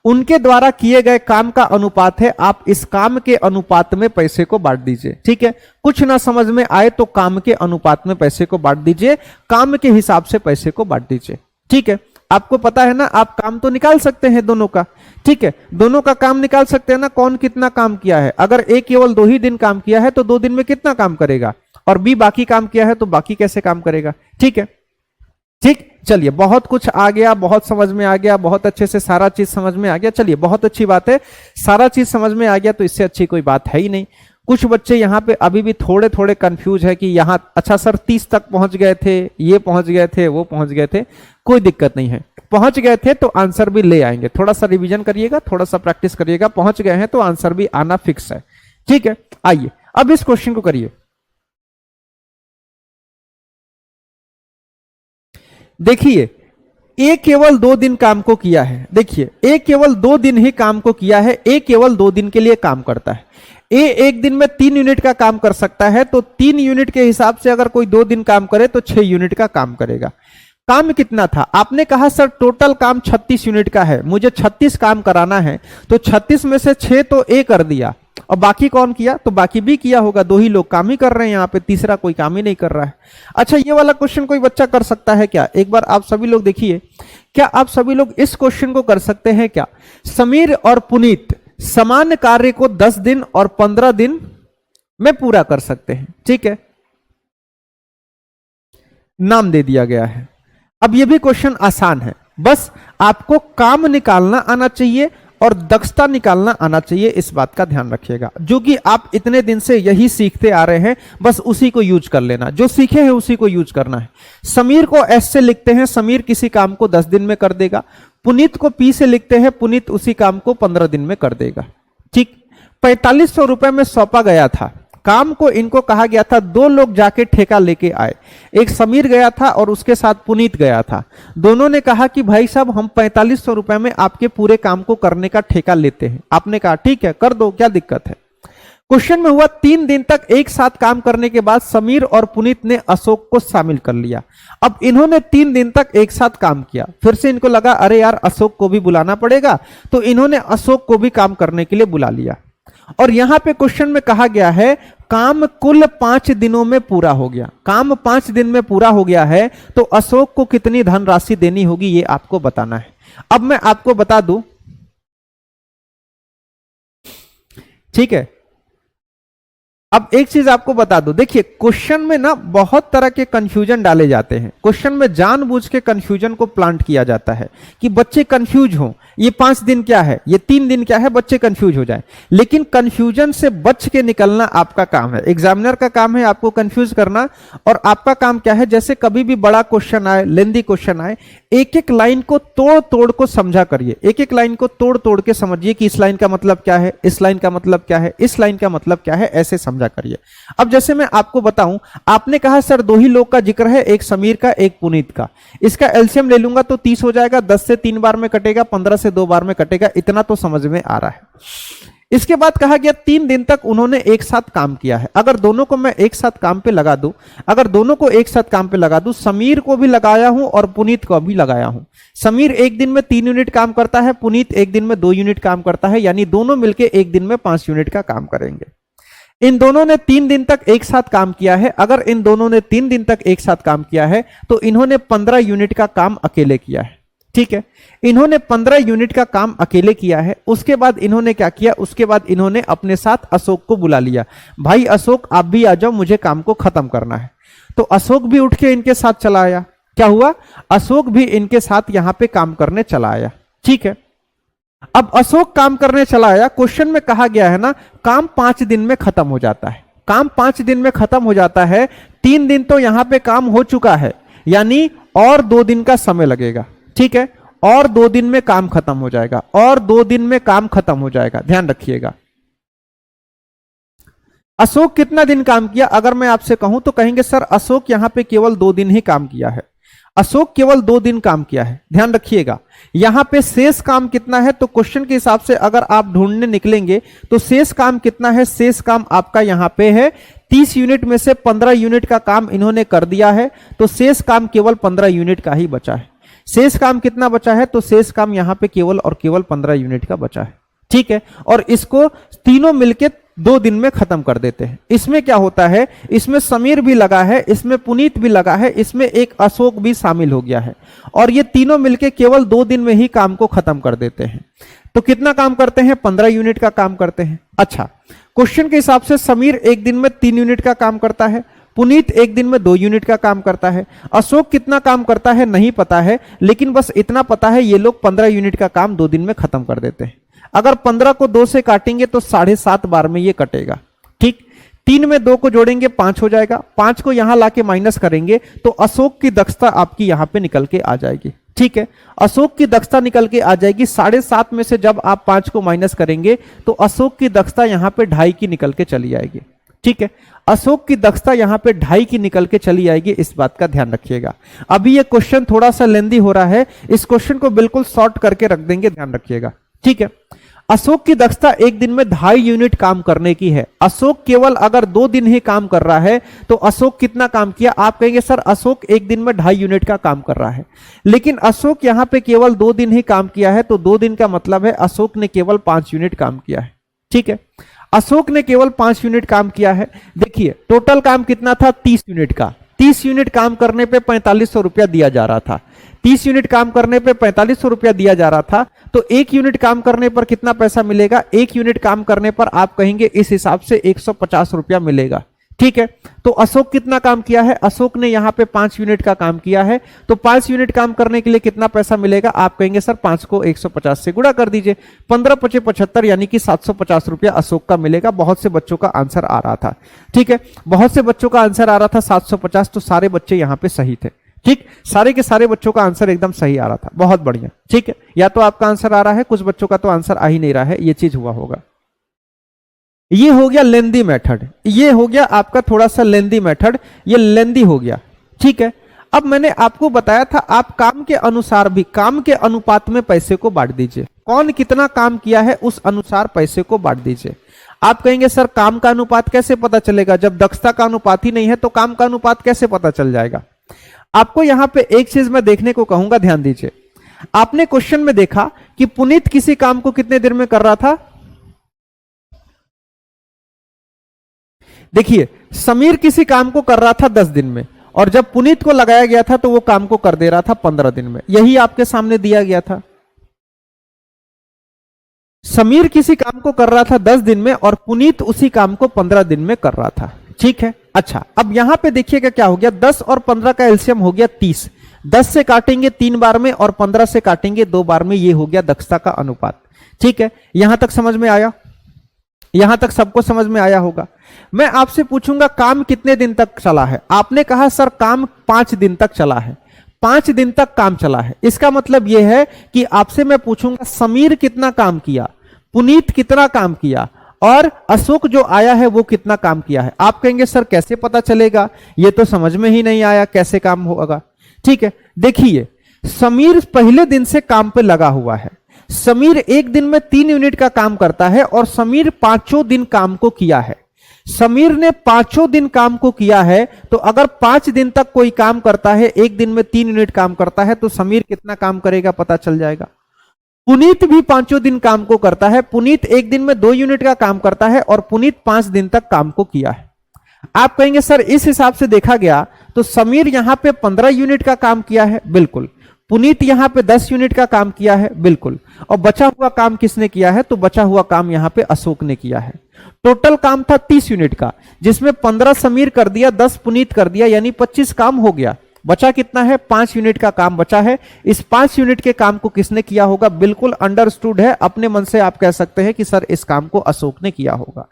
उनके द्वारा किए गए काम का अनुपात है। आप इस काम के अनुपात में पैसे को बांट दीजिए। ठीक है, कुछ ना समझ में आए तो काम के अनुपात में पैसे को बांट दीजिए, काम के हिसाब से पैसे को बांट दीजिए। ठीक है, आपको पता है ना, आप काम तो निकाल सकते हैं दोनों का। ठीक है, दोनों का काम निकाल सकते हैं ना, कौन कितना काम किया है। अगर ए केवल 2 ही दिन काम किया है तो 2 दिन में कितना काम करेगा, और बी बाकी काम किया है तो बाकी कैसे काम करेगा। ठीक है, ठीक, चलिए बहुत कुछ आ गया, बहुत समझ में आ गया, बहुत अच्छे से सारा चीज समझ में आ गया। चलिए बहुत अच्छी बात है, सारा चीज समझ में आ गया तो इससे अच्छी कोई बात है ही नहीं। कुछ बच्चे यहाँ पे अभी भी थोड़े थोड़े कंफ्यूज है कि यहाँ अच्छा सर 30 तक पहुंच गए थे, ये पहुंच गए थे, वो पहुंच गए थे। कोई दिक्कत नहीं है, पहुंच गए थे तो आंसर भी ले आएंगे। थोड़ा सा रिवीजन करिएगा, थोड़ा सा प्रैक्टिस करिएगा, पहुंच गए हैं तो आंसर भी आना फिक्स है। ठीक है, आइए अब इस क्वेश्चन को करिए। देखिए ए केवल 2 दिन काम को किया है। देखिए ए केवल 2 दिन ही काम को किया है, ए केवल 2 दिन के लिए काम करता है। ए एक दिन में 3 यूनिट का काम कर सकता है तो 3 यूनिट के हिसाब से अगर कोई 2 दिन काम करे तो 6 यूनिट का काम करेगा। काम कितना था, आपने कहा सर टोटल काम 36 यूनिट का है, मुझे 36 काम कराना है, तो 36 में से 6 तो ए कर दिया और बाकी कौन किया, तो बाकी भी किया होगा। 2 ही लोग काम ही कर रहे हैं यहाँ पे, तीसरा कोई काम ही नहीं कर रहा है। अच्छा ये वाला क्वेश्चन कोई बच्चा कर सकता है क्या, एक बार आप सभी लोग देखिए, क्या आप सभी लोग इस क्वेश्चन को कर सकते हैं क्या। समीर और पुनीत समान कार्य को 10 दिन और 15 दिन में पूरा कर सकते हैं। ठीक है, नाम दे दिया गया है। अब ये भी क्वेश्चन आसान है, बस आपको काम निकालना आना चाहिए और दक्षता निकालना आना चाहिए, इस बात का ध्यान रखिएगा। जो कि आप इतने दिन से यही सीखते आ रहे हैं, बस उसी को यूज कर लेना, जो सीखे हैं उसी को यूज करना है। समीर को एस से लिखते हैं, समीर किसी काम को 10 दिन में कर देगा। पुनीत को पी से लिखते हैं, पुनीत उसी काम को 15 दिन में कर देगा। ठीक, 4500 रुपए में सौंपा गया था काम को, इनको कहा गया था 2 लोग जाके ठेका लेके आए। एक समीर गया था और उसके साथ पुनीत गया था। दोनों ने कहा कि भाई साहब हम 4500 रुपए में आपके पूरे काम को करने का ठेका लेते हैं। आपने कहा ठीक है कर दो, क्या दिक्कत है। क्वेश्चन में हुआ 3 दिन तक एक साथ काम करने के बाद समीर और पुनीत ने अशोक को शामिल कर लिया। अब इन्होंने 3 दिन तक एक साथ काम किया, फिर से इनको लगा अरे यार अशोक को भी बुलाना पड़ेगा, तो इन्होंने अशोक को भी काम करने के लिए बुला लिया। और यहां पे क्वेश्चन में कहा गया है काम कुल 5 दिनों में पूरा हो गया। काम 5 दिन में पूरा हो गया है तो अशोक को कितनी धनराशि देनी होगी ये आपको बताना है। अब मैं आपको बता दूं, ठीक है, अब एक चीज आपको बता दूं, देखिए क्वेश्चन में ना बहुत तरह के कंफ्यूजन डाले जाते हैं। क्वेश्चन में जानबूझ के कंफ्यूजन को प्लांट किया जाता है कि बच्चे कंफ्यूज हों, ये 5 दिन क्या है, ये 3 दिन क्या है, बच्चे कंफ्यूज हो जाए। लेकिन कंफ्यूजन से बच के निकलना आपका काम है, एग्जामिनर का काम है आपको कंफ्यूज करना। और आपका काम क्या है, जैसे कभी भी बड़ा क्वेश्चन आए, लेंदी क्वेश्चन आए, एक एक लाइन को तोड़ तोड़ को समझा करिए, एक एक लाइन को तोड़ तोड़ के समझिए कि इस लाइन का मतलब क्या है, इस लाइन का मतलब क्या है, इस लाइन का मतलब क्या है, ऐसे समझा करिए। अब जैसे मैं आपको बताऊं, आपने कहा सर 2 ही लोग का जिक्र है, एक समीर का एक पुनीत का, इसका एलसीएम ले लूंगा तो 30 हो जाएगा, 10 से 3 बार में कटेगा, 15 से 2 बार में कटेगा, इतना तो समझ में आ रहा है। इसके बाद कहा गया 3 दिन तक उन्होंने एक साथ काम किया है। अगर दोनों को मैं एक साथ काम पे लगा दूं, अगर दोनों को एक साथ काम पे लगा दूं, समीर को भी लगाया हूं और पुनीत को भी लगाया हूं। समीर एक दिन में 3 यूनिट काम करता है, पुनीत एक दिन में 2 यूनिट काम करता है, यानी दोनों मिलकर एक दिन में 5 यूनिट का काम करेंगे। इन दोनों ने 3 दिन तक एक साथ काम किया है। अगर इन दोनों ने 3 दिन तक एक साथ काम किया है तो इन्होंने 15 यूनिट का काम अकेले किया है। ठीक है, इन्होंने 15 यूनिट का काम अकेले किया है। उसके बाद इन्होंने क्या किया, उसके बाद इन्होंने अपने साथ अशोक को बुला लिया। भाई अशोक आप भी आ जाओ, मुझे काम को खत्म करना है। तो अशोक भी उठ के इनके साथ चला आया। क्या हुआ, अशोक भी इनके साथ यहां पे काम करने चला आया। ठीक है, अब अशोक काम करने चला आया। क्वेश्चन में कहा गया है ना, काम 5 दिन में खत्म हो जाता है। काम 5 दिन में खत्म हो जाता है। 3 दिन तो यहां पे काम हो चुका है, यानी और 2 दिन का समय लगेगा। ठीक है, और 2 दिन में काम खत्म हो जाएगा, और 2 दिन में काम खत्म हो जाएगा। ध्यान रखिएगा। अशोक कितना दिन काम किया, अगर मैं आपसे कहूं तो कहेंगे सर अशोक यहां पे केवल 2 दिन ही काम किया है। अशोक केवल 2 दिन काम किया है। ध्यान रखिएगा, यहां पे शेष काम कितना है, तो क्वेश्चन के हिसाब से अगर आप ढूंढने निकलेंगे तो शेष काम कितना है। शेष काम आपका यहां पे है 30 यूनिट में से 15 यूनिट का काम इन्होंने कर दिया है, तो शेष काम केवल 15 यूनिट का ही बचा है। शेष काम कितना बचा है, तो शेष काम यहां पे केवल और केवल 15 यूनिट का बचा है। ठीक है, और इसको तीनों मिलके 2 दिन में खत्म कर देते हैं। इसमें क्या होता है, इसमें समीर भी लगा है, इसमें पुनीत भी लगा है, इसमें एक अशोक भी शामिल हो गया है, और ये तीनों मिलके केवल 2 दिन में ही काम को खत्म कर देते हैं। तो कितना काम करते हैं, 15 यूनिट का काम करते हैं। अच्छा, क्वेश्चन के हिसाब से समीर एक दिन में 3 यूनिट का काम करता है, पुनीत एक दिन में 2 यूनिट का काम करता है। अशोक कितना काम करता है नहीं पता है, लेकिन बस इतना पता है ये लोग 15 यूनिट का काम 2 दिन में खत्म कर देते हैं। अगर 15 को 2 से काटेंगे तो 7.5 बार में ये कटेगा। ठीक, 3 में 2 को जोड़ेंगे 5 हो जाएगा। 5 को यहां लाके माइनस करेंगे तो अशोक की दक्षता आपकी यहां पे निकल के आ जाएगी। ठीक है, अशोक की दक्षता निकल के आ जाएगी। 7.5 में से जब आप 5 को माइनस करेंगे तो अशोक की दक्षता यहां पे 2.5 की निकल के चली आएगी। ठीक है, अशोक की दक्षता यहां पे 2.5 की निकल के चली आएगी। इस बात का ध्यान रखिएगा। अभी ये क्वेश्चन थोड़ा सा लेंदी हो रहा है, इस क्वेश्चन को बिल्कुल शॉर्ट करके रख देंगे, ध्यान रखिएगा। ठीक है, अशोक की दक्षता एक दिन में 2.5 यूनिट काम करने की है। अशोक केवल अगर 2 दिन ही काम कर रहा है तो अशोक कितना काम किया, आप कहेंगे सर अशोक एक दिन में 2.5 यूनिट का काम कर रहा है, लेकिन अशोक यहां पे केवल 2 दिन ही काम किया है, तो 2 दिन का मतलब है अशोक ने केवल 5 यूनिट काम किया है। ठीक है, अशोक ने केवल 5 यूनिट काम किया है। देखिए टोटल काम कितना था, 30 यूनिट का। 30 यूनिट काम करने पे 4500 रुपया दिया जा रहा था। 30 यूनिट काम करने पे 4500 रुपया दिया जा रहा था, तो 1 यूनिट काम करने पर कितना पैसा मिलेगा, 1 यूनिट काम करने पर आप कहेंगे इस हिसाब से 150 रुपया मिलेगा। ठीक है, तो अशोक कितना काम किया है, अशोक ने यहां पे 5 यूनिट का काम किया है, तो 5 यूनिट काम करने के लिए कितना पैसा मिलेगा, आप कहेंगे सर 5 को 150 से गुणा कर दीजिए, 15 × 5 = 75, यानी कि 750 रुपया अशोक का मिलेगा। बहुत से बच्चों का आंसर आ रहा था। ठीक है, बहुत से बच्चों का आंसर आ रहा था 750, तो सारे बच्चे यहां पे सही थे। ठीक, सारे के सारे बच्चों का आंसर एकदम सही आ रहा था, बहुत बढ़िया। ठीक है, या तो आपका आंसर आ रहा है, कुछ बच्चों का तो आंसर आ ही नहीं रहा है, ये चीज हुआ होगा। ये हो गया लेंदी मेथड, ये हो गया आपका थोड़ा सा लेंदी मेथड, ये लेंदी हो गया। ठीक है, अब मैंने आपको बताया था आप काम के अनुसार भी, काम के अनुपात में पैसे को बांट दीजिए। कौन कितना काम किया है उस अनुसार पैसे को बांट दीजिए। आप कहेंगे सर काम का अनुपात कैसे पता चलेगा, जब दक्षता का अनुपात ही नहीं है तो काम का अनुपात कैसे पता चल जाएगा। आपको यहां पे एक चीज मैं देखने को कहूंगा, ध्यान दीजिए। आपने क्वेश्चन में देखा कि पुनीत किसी काम को कितने देर में कर रहा था, देखिए समीर किसी काम को कर रहा था 10 दिन में, और जब पुनीत को लगाया गया था तो वो काम को कर दे रहा था 15 दिन में। यही आपके सामने दिया गया था। समीर किसी काम को कर रहा था 10 दिन में और पुनीत उसी काम को 15 दिन में कर रहा था। ठीक है, अच्छा अब यहां पे देखिएगा क्या हो गया, 10 और 15 का एलसीएम हो गया 30। 10 से काटेंगे 3 बार में और 15 से काटेंगे 2 बार में, ये हो गया दक्षता का अनुपात। ठीक है, यहां तक समझ में आया, यहां तक सबको समझ में आया होगा। मैं आपसे पूछूंगा काम कितने दिन तक चला है, आपने कहा सर काम 5 दिन तक चला है। 5 दिन तक काम चला है, इसका मतलब यह है कि आपसे मैं पूछूंगा समीर कितना काम किया, पुनीत कितना काम किया, और अशोक जो आया है वो कितना काम किया है। आप कहेंगे सर कैसे पता चलेगा, ये तो समझ में ही नहीं आया, कैसे काम होगा। ठीक है, देखिए समीर पहले दिन से काम पे लगा हुआ है, समीर एक दिन में 3 यूनिट का काम करता है और समीर पांचों दिन काम को किया है। समीर ने पांचों दिन काम को किया है, तो अगर 5 दिन तक कोई काम करता है, एक दिन में 3 यूनिट काम करता है, तो समीर कितना काम करेगा पता चल जाएगा। पुनीत भी पांचों दिन काम को करता है, पुनीत एक दिन में 2 यूनिट का काम करता है और पुनीत 5 दिन तक काम को किया है। आप कहेंगे सर इस हिसाब से देखा गया तो समीर यहां पे 15 यूनिट का काम किया है, बिल्कुल। पुनीत यहां पे 10 यूनिट का काम किया है, बिल्कुल। और बचा हुआ काम किसने किया है, तो बचा हुआ काम यहां पे अशोक ने किया है। टोटल काम था 30 यूनिट का, जिसमें 15 समीर कर दिया, 10 पुनीत कर दिया, यानी 25 काम हो गया। बचा कितना है, 5 यूनिट का काम बचा है। इस 5 यूनिट के काम को किसने किया होगा, बिल्कुल अंडरस्टूड है। अपने मन से आप कह सकते हैं कि सर इस काम को अशोक ने किया होगा।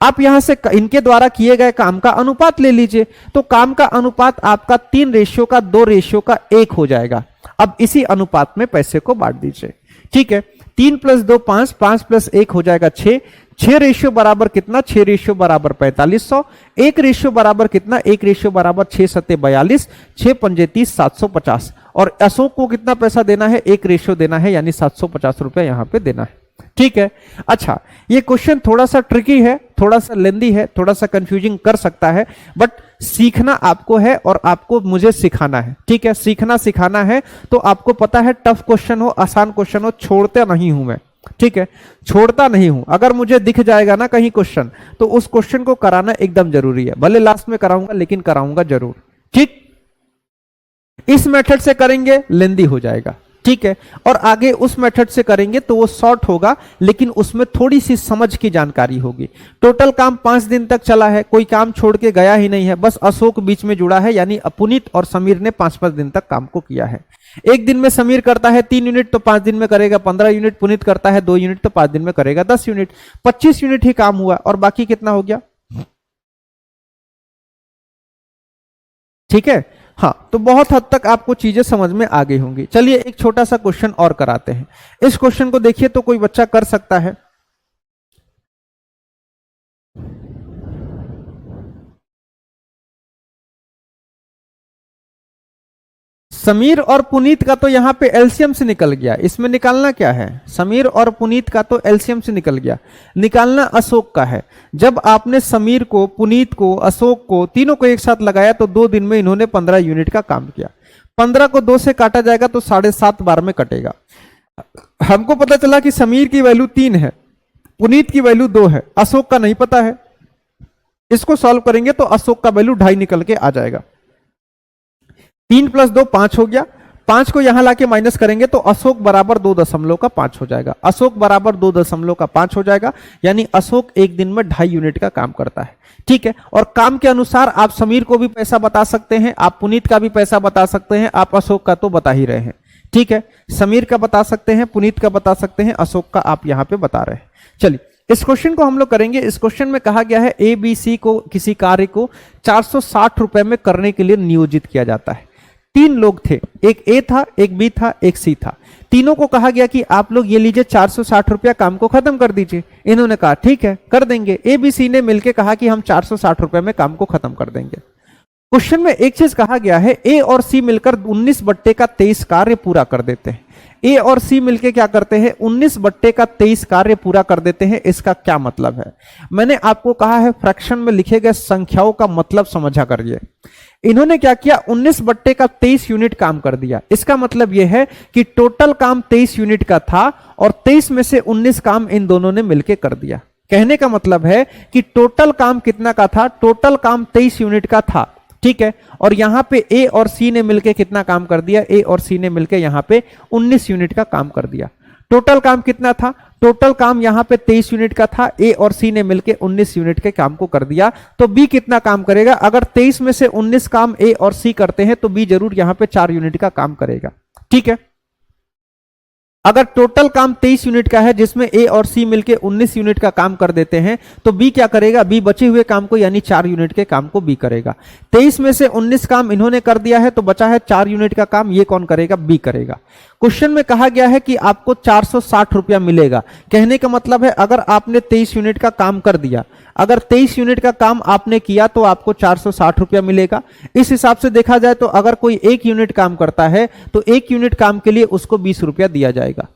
आप यहां से इनके द्वारा किए गए काम का अनुपात ले लीजिए, तो काम का अनुपात आपका 3:2:1 हो जाएगा। अब इसी अनुपात में पैसे को बांट दीजिए, ठीक है। 3 + 2 5, 5 + 1 हो जाएगा 6। 6 रेशियो बराबर कितना, 6 रेशियो बराबर 4500। 1 रेशियो बराबर कितना, 1 रेशियो बराबर 6 × 7 = 42, 6 × 5 = 30, 750। और अशोक को कितना पैसा देना है, 1 रेशियो देना है, यानी 750 रुपए यहां पे देना है, ठीक है। अच्छा, ये क्वेश्चन थोड़ा सा ट्रिकी है, थोड़ा सा लेंदी है, थोड़ा सा कंफ्यूजिंग कर सकता है, बट सीखना आपको है और आपको मुझे सिखाना है, ठीक है। सीखना सिखाना है, तो आपको पता है टफ क्वेश्चन हो आसान क्वेश्चन हो, छोड़ते नहीं हूं मैं, ठीक है, छोड़ता नहीं हूं। अगर मुझे दिख जाएगा ना कहीं क्वेश्चन, तो उस क्वेश्चन को कराना एकदम जरूरी है। भले लास्ट में कराऊंगा, लेकिन कराऊंगा जरूर, ठीक। इस मेथड से करेंगे लेंदी हो जाएगा, ठीक है। और आगे उस मेथड से करेंगे तो वो शॉर्ट होगा, लेकिन उसमें थोड़ी सी समझ की जानकारी होगी। टोटल काम 5 दिन तक चला है, कोई काम छोड़ के गया ही नहीं है, बस अशोक बीच में जुड़ा है, यानी पुनीत और समीर ने 5-5 दिन तक काम को किया है। एक दिन में समीर करता है 3 यूनिट, तो 5 दिन में करेगा 15 यूनिट। पुनीत करता है 2 यूनिट, तो 5 दिन में करेगा 10 यूनिट। 25 यूनिट ही काम हुआ, और बाकी कितना हो गया, ठीक है। हाँ, तो बहुत हद तक आपको चीजें समझ में आ गई होंगी। चलिए एक छोटा सा क्वेश्चन और कराते हैं। इस क्वेश्चन को देखिए तो कोई बच्चा कर सकता है। समीर और पुनीत का तो यहां पे एलसीएम से निकल गया, इसमें निकालना क्या है, समीर और पुनीत का तो एलसीएम से निकल गया, निकालना अशोक का है। जब आपने समीर को, पुनीत को, अशोक को, तीनों को एक साथ लगाया तो 2 दिन में इन्होंने 15 यूनिट का काम किया। 15 को 2 से काटा जाएगा तो 7.5 बार में कटेगा। हमको पता चला कि समीर की वैल्यू 3 है, पुनीत की वैल्यू 2 है, अशोक का नहीं पता है। इसको सॉल्व करेंगे तो अशोक का वैल्यू 2.5 निकल के आ जाएगा। 3 + 2 5 हो गया। 5 को यहां लाके माइनस करेंगे तो अशोक बराबर 2.5 हो जाएगा। अशोक बराबर 2.5 हो जाएगा, यानी अशोक एक दिन में 2.5 यूनिट का काम करता है, ठीक है। और काम के अनुसार आप समीर को भी पैसा बता सकते हैं, आप पुनीत का भी पैसा बता सकते हैं, आप अशोक का तो बता ही रहे हैं, ठीक है। समीर का बता सकते हैं, पुनीत का बता सकते हैं, अशोक का आप यहां पे बता रहे हैं। चलिए इस क्वेश्चन को हम लोग करेंगे। इस क्वेश्चन में कहा गया है ABC को, किसी कार्य को 460 रुपए में करने के लिए नियोजित किया जाता है। 3 लोग थे, एक ए था, एक बी था, एक सी था। तीनों को कहा गया कि आप लोग ये लीजिए 460 रुपया, काम को खत्म कर दीजिए। इन्होंने कहा ठीक है कर देंगे। ए बी सी ने मिलकर कहा कि हम 460 रुपए में काम को खत्म कर देंगे। क्वेश्चन में एक चीज कहा गया है, ए और सी मिलकर 19/23 कार्य पूरा कर देते हैं। ए और सी मिलके क्या करते हैं, 19/23 कार्य पूरा कर देते हैं। इसका क्या मतलब है? मैंने आपको कहा है फ्रैक्शन में लिखे गए संख्याओं का मतलब समझा करिए। इन्होंने क्या किया, 19/23 यूनिट काम कर दिया। इसका मतलब यह है कि टोटल काम 23 यूनिट का था और 23 में से 19 काम इन दोनों ने मिलकर कर दिया। कहने का मतलब है कि टोटल काम कितना का था, टोटल काम 23 यूनिट का था, ठीक है। और यहां पे ए और सी ने मिलकर कितना काम कर दिया, ए और सी ने मिलकर यहां पे 19 यूनिट का काम कर दिया। टोटल काम कितना था, टोटल काम यहां पे 23 यूनिट का था, ए और सी ने मिलकर 19 यूनिट के काम को कर दिया। तो बी कितना काम करेगा, अगर 23 में से 19 काम ए और सी करते हैं तो बी जरूर यहां पे 4 यूनिट का काम करेगा, ठीक है। अगर टोटल काम 23 यूनिट का है जिसमें ए और सी मिलके 19 यूनिट का काम कर देते हैं तो बी क्या करेगा, बी बचे हुए काम को यानी 4 यूनिट के काम को बी करेगा। 23 में से 19 काम इन्होंने कर दिया है तो बचा है 4 यूनिट का काम, ये कौन करेगा, बी करेगा। क्वेश्चन में कहा गया है कि आपको 460 रुपया मिलेगा। कहने का मतलब है अगर आपने 23 यूनिट का काम कर दिया, अगर 23 यूनिट का काम आपने किया तो आपको 460 रुपया मिलेगा। इस हिसाब से देखा जाए तो अगर कोई 1 यूनिट काम करता है तो 1 यूनिट काम के लिए उसको 20 रुपया दिया जाएगा।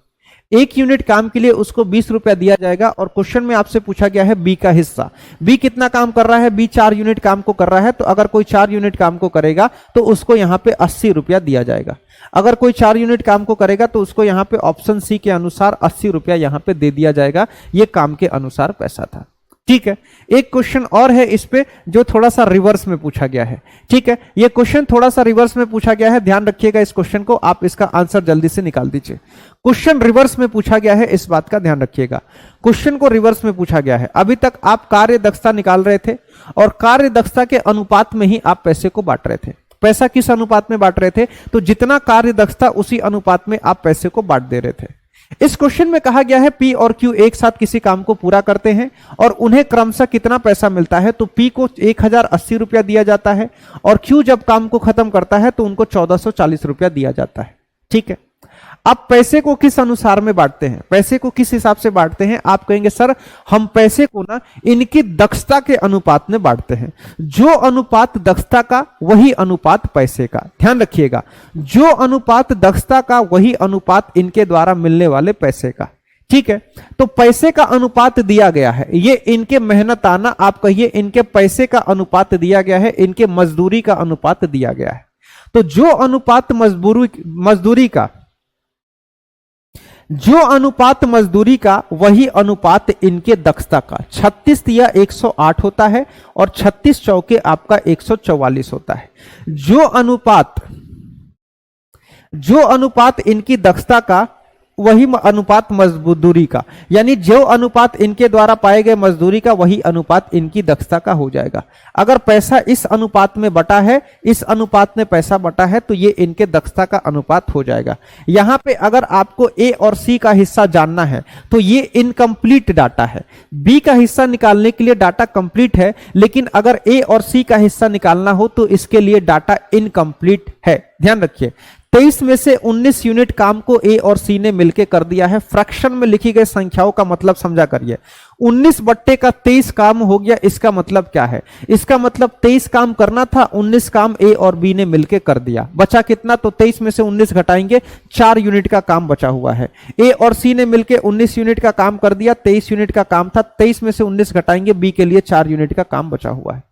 1 यूनिट काम के लिए उसको 20 रुपया दिया जाएगा और क्वेश्चन में आपसे पूछा गया है बी का हिस्सा। बी कितना काम कर रहा है? बी 4 यूनिट काम को कर रहा है, तो अगर कोई 4 यूनिट काम को करेगा तो उसको यहां पे 80 रुपया दिया जाएगा। अगर कोई 4 यूनिट काम को करेगा तो उसको यहां पे ऑप्शन सी के अनुसार 80 रुपया यहां पे दे दिया जाएगा। ये काम के अनुसार पैसा था। ठीक है, एक क्वेश्चन और है इस पे जो थोड़ा सा रिवर्स में पूछा गया है। ठीक है, ये क्वेश्चन थोड़ा सा रिवर्स में पूछा गया है, ध्यान रखिएगा इस क्वेश्चन को, आप इसका आंसर जल्दी से निकाल दीजिए। क्वेश्चन रिवर्स में पूछा गया है, इस बात का ध्यान रखिएगा। क्वेश्चन को रिवर्स में पूछा गया है। अभी तक आप कार्य दक्षता निकाल रहे थे और कार्य दक्षता के अनुपात में ही आप पैसे को बांट रहे थे। पैसा किस अनुपात में बांट रहे थे? तो जितना कार्य दक्षता उसी अनुपात में आप पैसे को बांट दे रहे थे। इस क्वेश्चन में कहा गया है पी और क्यू एक साथ किसी काम को पूरा करते हैं और उन्हें क्रमशः कितना पैसा मिलता है। तो पी को 1080 रुपया दिया जाता है और क्यू जब काम को खत्म करता है तो उनको 1440 रुपया दिया जाता है। ठीक है, अब पैसे को किस अनुसार में बांटते हैं? पैसे को किस हिसाब से बांटते हैं? आप कहेंगे सर हम पैसे को ना इनकी दक्षता के अनुपात में बांटते हैं। जो अनुपात दक्षता का वही अनुपात पैसे का। ध्यान रखिएगा, जो अनुपात दक्षता का वही अनुपात इनके द्वारा मिलने वाले पैसे का। ठीक है, तो पैसे का अनुपात दिया गया है, ये इनके मेहनताना, आप कहिए इनके पैसे का अनुपात दिया गया है, इनके मजदूरी का अनुपात दिया गया है। तो जो अनुपात मजदूरी का वही अनुपात इनके दक्षता का। 36 या 108 होता है और 36 चौके आपका 144 होता है। जो अनुपात इनकी दक्षता का वही अनुपात मजदूरी का, यानी जो अनुपात इनके द्वारा पाए गए मजदूरी का वही अनुपात इनकी दक्षता का हो जाएगा। अगर पैसा इस अनुपात में बटा है, इस अनुपात में पैसा बटा है, तो ये इनके दक्षता का अनुपात हो जाएगा। यहां पे अगर आपको ए और सी का हिस्सा जानना है तो ये इनकम्प्लीट डाटा है। बी का हिस्सा निकालने के लिए डाटा कंप्लीट है, लेकिन अगर ए और सी का हिस्सा निकालना हो तो इसके लिए डाटा इनकम्प्लीट है। ध्यान रखिए, 23 में से 19 यूनिट काम को ए और सी ने मिलकर कर दिया है। फ्रैक्शन में लिखी गई संख्याओं का मतलब समझा करिए। 19 बट्टे का 23 काम हो गया, इसका मतलब क्या है? इसका मतलब 23 काम करना था, 19 काम ए और बी ने मिलकर कर दिया। बचा कितना? तो 23 में से 19 घटाएंगे, 4 यूनिट का काम बचा हुआ है। ए और सी ने मिलकर 19 यूनिट का काम कर दिया, 23 यूनिट का काम था, 23 में से 19 घटाएंगे, बी के लिए 4 यूनिट का काम बचा हुआ है।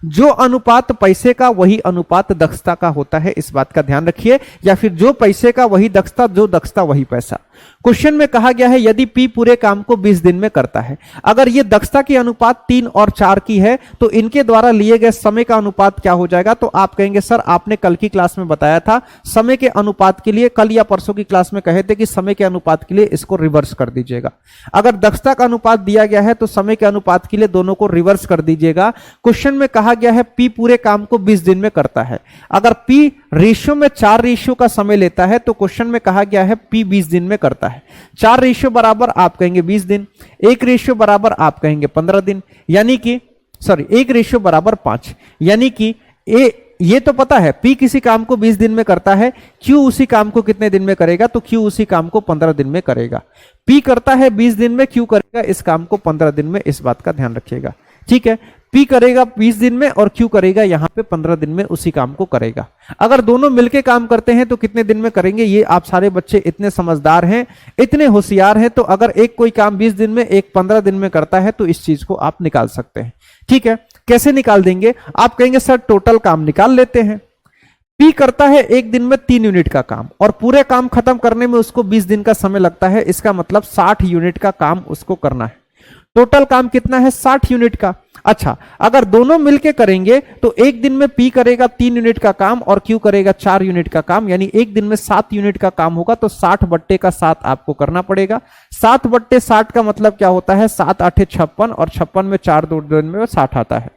जो अनुपात पैसे का वही अनुपात दक्षता का होता है, इस बात का ध्यान रखिए। या फिर जो पैसे का वही दक्षता, जो दक्षता वही पैसा। क्वेश्चन में कहा गया है यदि पी पूरे काम को 20 दिन में करता है। अगर ये दक्षता की अनुपात 3 और 4 की है तो इनके द्वारा लिए गए समय का अनुपात क्या हो जाएगा? तो आप कहेंगे सर आपने कल की क्लास में बताया था समय के अनुपात के लिए, कल या परसों की क्लास में कहे थे कि समय के अनुपात के लिए इसको रिवर्स कर दीजिएगा। अगर दक्षता का अनुपात दिया गया है तो समय के अनुपात के लिए दोनों को रिवर्स कर दीजिएगा। क्वेश्चन में कहा गया है पी पूरे काम को 20 दिन में करता है। अगर पी रेशियो में 4 रेशियो का समय लेता है तो क्वेश्चन में कहा गया है पी 20 दिन में करता है। 4 रेशियो बराबर आप कहेंगे 20 दिन, 1 रेशियो बराबर आप कहेंगे 15 दिन, यानी कि 1 रेशियो बराबर 5, यानी कि ये तो पता है पी किसी काम को 20 दिन में करता है, क्यू उसी काम को कितने दिन में करेगा? तो क्यू उसी काम को 15 दिन में करेगा। पी करता है 20 दिन में, क्यू करेगा इस काम को 15 दिन में, इस बात का ध्यान रखिएगा। ठीक है, पी करेगा 20 दिन में और क्यू करेगा यहां पे 15 दिन में, उसी काम को करेगा। अगर दोनों मिलके काम करते हैं तो कितने दिन में करेंगे? ये आप सारे बच्चे इतने समझदार हैं, इतने होशियार हैं, तो अगर एक कोई काम 20 दिन में, एक 15 दिन में करता है तो इस चीज को आप निकाल सकते हैं। ठीक है, कैसे निकाल देंगे? आप कहेंगे सर टोटल काम निकाल लेते हैं। पी करता है एक दिन में 3 यूनिट का काम और पूरे काम खत्म करने में उसको 20 दिन का समय लगता है, इसका मतलब 60 यूनिट का काम उसको करना है। टोटल काम कितना है? 60 यूनिट का। अच्छा, अगर दोनों मिलके करेंगे तो एक दिन में पी करेगा 3 यूनिट का काम और क्यू करेगा 4 यूनिट का काम, यानी एक दिन में 7 यूनिट का काम होगा। तो 60 बट्टे का 7 आपको करना पड़ेगा। 7 बट्टे 60 का मतलब क्या होता है? 7 8 56 और 56 में 4 2 दिन में 60 आता है।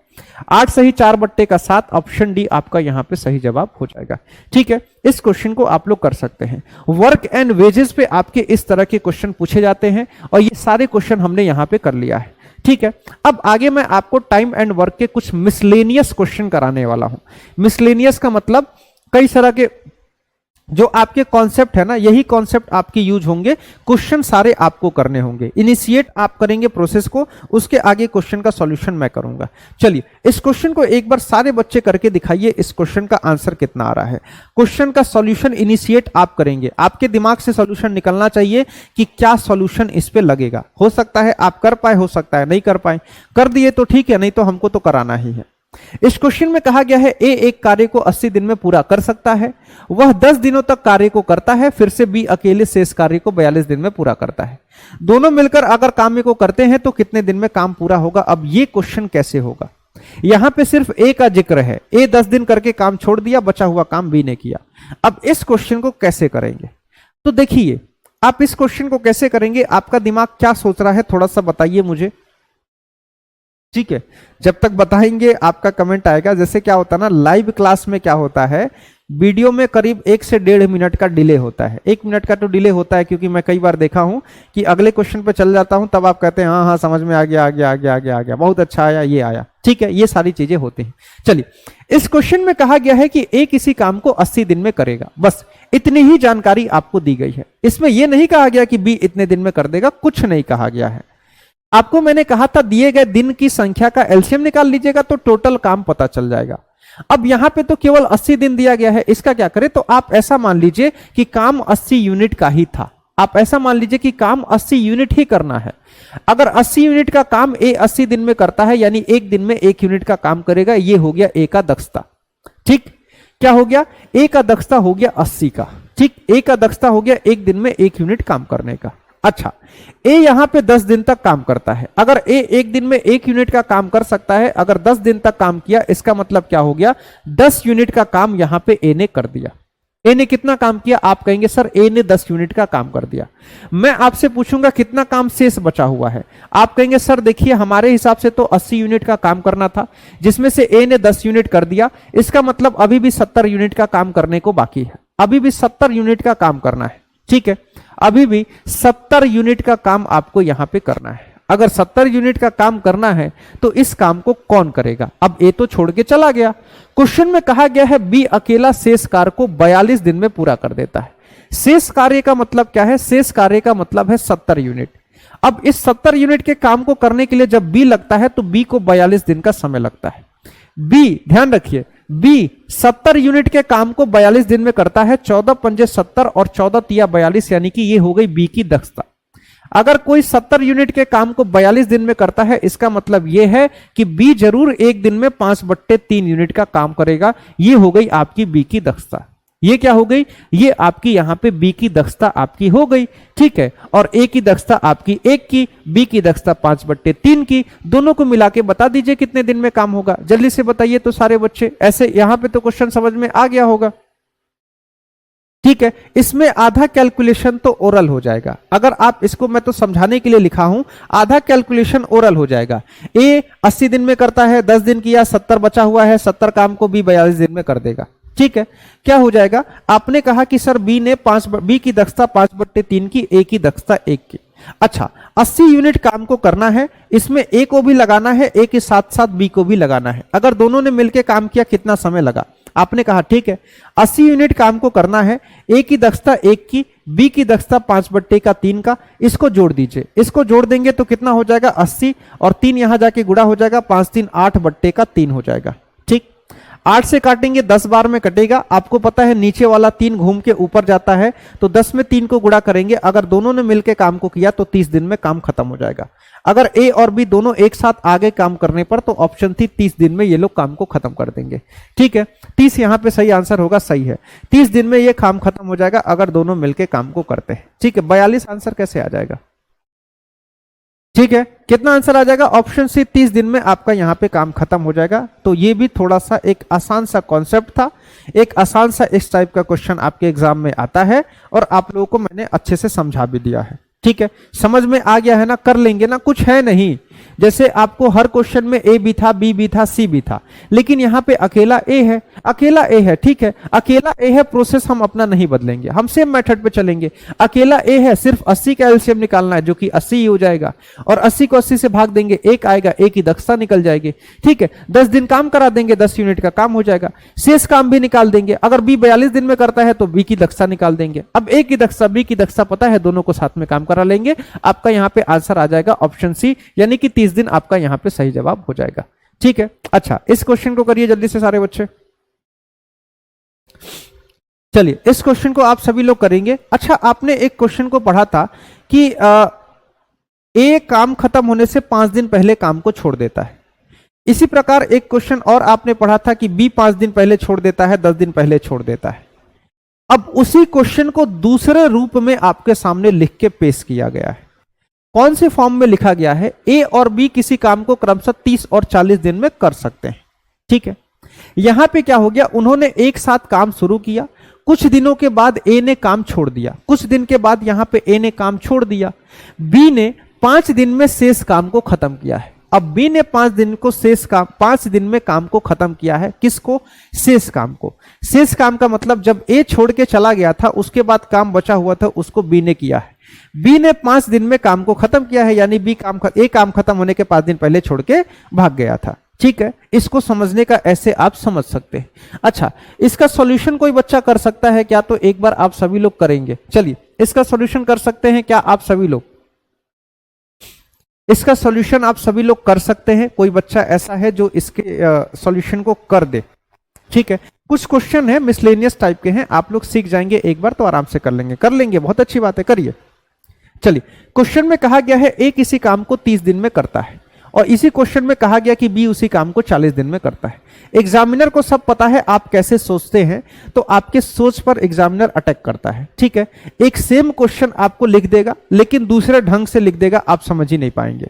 8 सही 4 बट्टे का 7, ऑप्शन डी आपका यहां पे सही जवाब हो जाएगा। ठीक है, इस क्वेश्चन को आप लोग कर सकते हैं। वर्क एंड वेजेस पे आपके इस तरह के क्वेश्चन पूछे जाते हैं और ये सारे क्वेश्चन हमने यहां पे कर लिया है। ठीक है, अब आगे मैं आपको टाइम एंड वर्क के कुछ मिसलेनियस क्वेश्चन कराने वाला हूं। मिसलेनियस का मतलब कई तरह के जो आपके कॉन्सेप्ट है ना, यही कॉन्सेप्ट आपके यूज होंगे, क्वेश्चन सारे आपको करने होंगे। इनिशिएट आप करेंगे प्रोसेस को, उसके आगे क्वेश्चन का सॉल्यूशन मैं करूंगा। चलिए इस क्वेश्चन को एक बार सारे बच्चे करके दिखाइए, इस क्वेश्चन का आंसर कितना आ रहा है। क्वेश्चन का सॉल्यूशन इनिशिएट आप करेंगे, आपके दिमाग से सॉल्यूशन निकलना चाहिए कि क्या सॉल्यूशन इस पे लगेगा। हो सकता है आप कर पाए, हो सकता है नहीं कर पाए, कर दिए तो ठीक है, नहीं तो हमको तो कराना ही है। इस क्वेश्चन में कहा गया है ए एक कार्य को 80 दिन में पूरा कर सकता है, वह 10 दिनों तक कार्य को करता है, फिर से बी अकेले शेष कार्य को 42 दिन में पूरा करता है। दोनों मिलकर अगर काम को करते हैं तो कितने दिन में काम पूरा होगा। अब ये क्वेश्चन कैसे होगा, यहां पे सिर्फ ए का जिक्र है, ए 10 दिन करके काम छोड़ दिया, बचा हुआ काम बी ने किया। अब इस क्वेश्चन को कैसे करेंगे, तो देखिए आप इस क्वेश्चन को कैसे करेंगे, आपका दिमाग क्या सोच रहा है थोड़ा सा बताइए मुझे, ठीक है। जब तक बताएंगे आपका कमेंट आएगा। जैसे क्या होता है ना, लाइव क्लास में क्या होता है, वीडियो में करीब 1 से 1.5 मिनट का डिले होता है। 1 मिनट का तो डिले होता है, क्योंकि मैं कई बार देखा हूं कि अगले क्वेश्चन पे चल जाता हूं, तब आप कहते हैं हाँ हाँ समझ में आ गया, आ गया, आ गया, आ गया, आ गया, बहुत अच्छा आया, ये आया, ठीक है, ये सारी चीजें होती हैं। चलिए इस क्वेश्चन में कहा गया है कि ए किसी काम को 80 दिन में करेगा, बस इतनी ही जानकारी आपको दी गई है। इसमें यह नहीं कहा गया कि बी इतने दिन में कर देगा, कुछ नहीं कहा गया है। आपको मैंने कहा था दिए गए दिन की संख्या का एलसीएम निकाल लीजिएगा तो टोटल काम पता चल जाएगा। अब यहां पे तो केवल 80 दिन दिया गया है, इसका क्या करें, तो आप ऐसा मान लीजिए कि काम 80 यूनिट का ही था। आप ऐसा मान लीजिए कि काम 80 यूनिट ही करना है। अगर 80 यूनिट का काम ए 80 दिन में करता है, यानी एक दिन में 1 यूनिट का काम करेगा, ये हो गया ए का दक्षता। ठीक, क्या हो गया, ए का दक्षता हो गया 80 का। ठीक, ए का दक्षता हो गया एक दिन में 1 यूनिट काम करने का। अच्छा, ए यहां पे 10 दिन तक काम करता है। अगर ए एक दिन में 1 यूनिट का काम कर सकता है, अगर 10 दिन तक काम किया, इसका मतलब क्या हो गया, 10 यूनिट का काम यहां पे ए ने कर दिया। ए ने कितना काम किया, आप कहेंगे सर ए ने 10 यूनिट का काम कर दिया। मैं आपसे पूछूंगा कितना काम शेष बचा हुआ है, आप कहेंगे सर देखिए हमारे हिसाब से तो 80 यूनिट का काम करना था, जिसमें से ए ने 10 यूनिट कर दिया, इसका मतलब अभी भी 70 यूनिट का काम करने को बाकी है। अभी भी 70 यूनिट का काम करना है। ठीक है, अभी भी 70 यूनिट का काम आपको यहां पे करना है। अगर 70 यूनिट का काम करना है तो इस काम को कौन करेगा। अब ए तो छोड़ के चला गया। क्वेश्चन में कहा गया है बी अकेला शेष कार्य को 42 दिन में पूरा कर देता है। शेष कार्य का मतलब क्या है, शेष कार्य का मतलब है 70 यूनिट। अब इस 70 यूनिट के काम को करने के लिए जब बी लगता है तो बी को 42 दिन का समय लगता है। बी, ध्यान रखिए, बी 70 यूनिट के काम को 42 दिन में करता है। 14 पंजे 70 और 14 तिया 42, यानी कि ये हो गई बी की दक्षता। अगर कोई 70 यूनिट के काम को 42 दिन में करता है, इसका मतलब यह है कि बी जरूर एक दिन में 5/3 यूनिट का काम करेगा। ये हो गई आपकी बी की दक्षता। ये क्या हो गई, ये आपकी यहां पे बी की दक्षता आपकी हो गई। ठीक है, और ए की दक्षता आपकी 1 की, बी की दक्षता 5/3 की। दोनों को मिला के बता दीजिए कितने दिन में काम होगा, जल्दी से बताइए तो सारे बच्चे। ऐसे यहां पे तो क्वेश्चन समझ में आ गया होगा। ठीक है, इसमें आधा कैलकुलेशन तो ओरल हो जाएगा। अगर आप इसको, मैं तो समझाने के लिए लिखा हूं, आधा कैलकुलेशन ओरल हो जाएगा। ए 80 दिन में करता है, 10 दिन किया, 70 बचा हुआ है, 70 काम को बी 42 दिन में कर देगा। ठीक है, क्या हो जाएगा, आपने कहा कि सर बी की दक्षता 5/3 की, ए की दक्षता 1 की। अच्छा, 80 यूनिट काम को करना है, इसमें ए को भी लगाना है, ए के साथ साथ बी को भी लगाना है। अगर दोनों ने मिलकर काम किया कितना समय लगा, आपने कहा ठीक है 80 यूनिट काम को करना है, ए की दक्षता 1 की, बी की दक्षता 5/3 का। इसको जोड़ दीजिए, इसको जोड़ देंगे तो कितना हो जाएगा 80, और 3 यहां जाके गुणा हो जाएगा, 5 3 8/3 हो जाएगा। ठीक, 8 से काटेंगे 10 बार में कटेगा। आपको पता है नीचे वाला 3 घूम के ऊपर जाता है, तो 10 में 3 को गुणा करेंगे। अगर दोनों ने मिलकर काम को किया तो 30 दिन में काम खत्म हो जाएगा। अगर ए और बी दोनों एक साथ आगे काम करने पर तो ऑप्शन थी 30 दिन में ये लोग काम को खत्म कर देंगे। ठीक है, 30 यहां पे सही आंसर होगा, सही है, 30 दिन में ये काम खत्म हो जाएगा अगर दोनों मिलकर काम को करते हैं। ठीक है, 42 आंसर कैसे आ जाएगा। ठीक है, कितना आंसर आ जाएगा, ऑप्शन सी 30 दिन में आपका यहां पे काम खत्म हो जाएगा। तो ये भी थोड़ा सा एक आसान सा कॉन्सेप्ट था, एक आसान सा इस टाइप का क्वेश्चन आपके एग्जाम में आता है, और आप लोगों को मैंने अच्छे से समझा भी दिया है। ठीक है, समझ में आ गया है ना, कर लेंगे ना, कुछ है नहीं। जैसे आपको हर क्वेश्चन में ए भी था, बी भी था, सी भी था, लेकिन यहां पे अकेला ए है, अकेला ए है, ठीक है, अकेला ए है, प्रोसेस हम अपना नहीं बदलेंगे, हम सेम मेथड पे चलेंगे। अकेला ए है, सिर्फ 80 का एलसीएम निकालना है जो कि 80 ही हो जाएगा, और 80 को 80 से भाग देंगे, एक आएगा, एक की दक्षता निकल जाएगी, ठीक है। 10 दिन काम करा देंगे, 10 यूनिट का काम हो जाएगा, शेष काम भी निकाल देंगे। अगर बी 42 दिन में करता है तो बी की दक्षता निकाल देंगे। अब ए की दक्षता, बी की दक्षता पता है, दोनों को साथ में काम करा लेंगे, आपका यहां पे आंसर आ जाएगा ऑप्शन सी, यानी कि 30 दिन आपका यहां पे सही जवाब हो जाएगा, ठीक है। अच्छा, इस क्वेश्चन को करिए जल्दी से सारे बच्चे। चलिए, इस क्वेश्चन को आप सभी लोग करेंगे। अच्छा, आपने एक क्वेश्चन को पढ़ा था कि ए काम खत्म होने से 5 दिन पहले काम को छोड़ देता है। इसी प्रकार एक क्वेश्चन और आपने पढ़ा था कि बी 5 दिन पहले छोड़ देता है, 10 दिन पहले छोड़ देता है। अब उसी क्वेश्चन को दूसरे रूप में आपके सामने लिख के पेश किया गया है। कौन से फॉर्म में लिखा गया है? ए और बी किसी काम को क्रमशः 30 और 40 दिन में कर सकते हैं, ठीक है। यहां पे क्या हो गया, उन्होंने एक साथ काम शुरू किया, कुछ दिनों के बाद ए ने काम छोड़ दिया, कुछ दिन के बाद यहां पे ए ने काम छोड़ दिया, बी ने 5 दिन में शेष काम को खत्म किया है। अब बी ने 5 दिन में काम को खत्म किया है। किसको? शेष काम को। शेष काम का मतलब जब ए छोड़ के चला गया था उसके बाद काम बचा हुआ था उसको बी ने किया है। बी ने 5 दिन में काम को खत्म किया है, यानी ए काम खत्म होने के 5 दिन पहले छोड़ के भाग गया था, ठीक है। इसको समझने का ऐसे आप समझ सकते हैं। अच्छा, इसका सॉल्यूशन कोई बच्चा कर सकता है क्या? तो एक बार आप सभी लोग करेंगे। चलिए, इसका सॉल्यूशन कर सकते हैं क्या आप सभी लोग? इसका सॉल्यूशन आप सभी लोग कर सकते हैं? कोई बच्चा ऐसा है जो इसके सॉल्यूशन को कर दे? ठीक है, कुछ क्वेश्चन है मिसलेनियस टाइप के हैं, आप लोग सीख जाएंगे एक बार तो आराम से कर लेंगे, बहुत अच्छी बात है, करिए। चलिए, क्वेश्चन में कहा गया है ए किसी काम को 30 दिन में करता है, और इसी क्वेश्चन में कहा गया कि बी उसी काम को 40 दिन में करता है। एग्जामिनर को सब पता है आप कैसे सोचते हैं, तो आपके सोच पर एग्जामिनर अटैक करता है, ठीक है। एक सेम क्वेश्चन आपको लिख देगा लेकिन दूसरे ढंग से लिख देगा, आप समझ ही नहीं पाएंगे,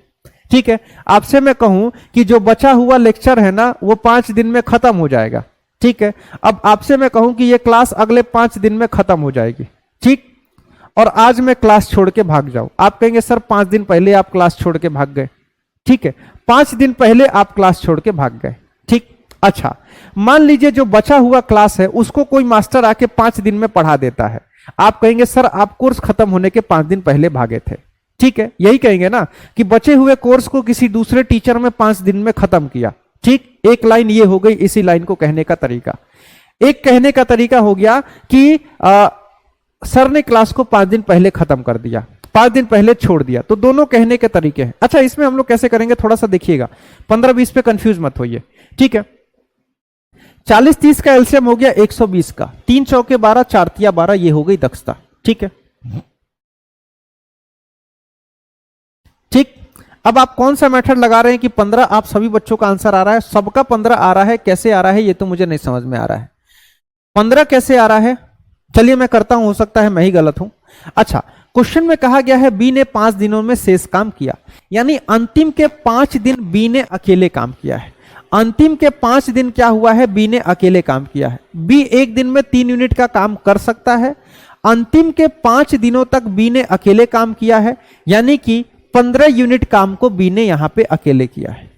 ठीक है। आपसे मैं कहूं कि जो बचा हुआ लेक्चर है ना वो 5 दिन में खत्म हो जाएगा, ठीक है। अब आपसे मैं कहूं कि ये क्लास अगले 5 दिन में खत्म हो जाएगी, ठीक, और आज मैं क्लास छोड़ के भाग जाऊं, आप कहेंगे सर 5 दिन पहले आप क्लास छोड़ के भाग गए, ठीक है, 5 दिन पहले आप क्लास छोड़ के भाग गए, ठीक। अच्छा, मान लीजिए जो बचा हुआ क्लास है उसको कोई मास्टर आके 5 दिन में पढ़ा देता है, आप कहेंगे सर आप कोर्स खत्म होने के 5 दिन पहले भागे थे, ठीक है, यही कहेंगे ना कि बचे हुए कोर्स को किसी दूसरे टीचर में 5 दिन में खत्म किया, ठीक। एक लाइन ये हो गई इसी लाइन को कहने का तरीका। एक कहने का तरीका हो गया कि सर ने क्लास को 5 दिन पहले खत्म कर दिया, 5 दिन पहले छोड़ दिया, तो दोनों कहने के तरीके हैं। अच्छा, इसमें हम लोग कैसे करेंगे थोड़ा सा देखिएगा, 15-20 पे कंफ्यूज मत होइए, ठीक है। 40-30 का एलसीएम हो गया 120 का, 3 चौके 12, 4 तिया 12, ये हो गई दक्षता, ठीक है, ठीक। अब आप कौन सा मेथड लगा रहे हैं कि 15 आप सभी बच्चों का आंसर आ रहा है, सबका 15 आ रहा है, कैसे आ रहा है ये तो मुझे नहीं समझ में आ रहा है, 15 कैसे आ रहा है? चलिए मैं करता हूं, हो सकता है मैं ही गलत हूं। अच्छा, क्वेश्चन में कहा गया है बी ने 5 दिनों में शेष काम किया, यानी अंतिम के 5 दिन बी ने अकेले काम किया है। अंतिम के 5 दिन क्या हुआ है? बी ने अकेले काम किया है। बी एक दिन में 3 यूनिट का काम कर सकता है, अंतिम के 5 दिनों तक बी ने अकेले काम किया है, यानी कि 15 यूनिट काम को बी ने यहां पे अकेले किया है।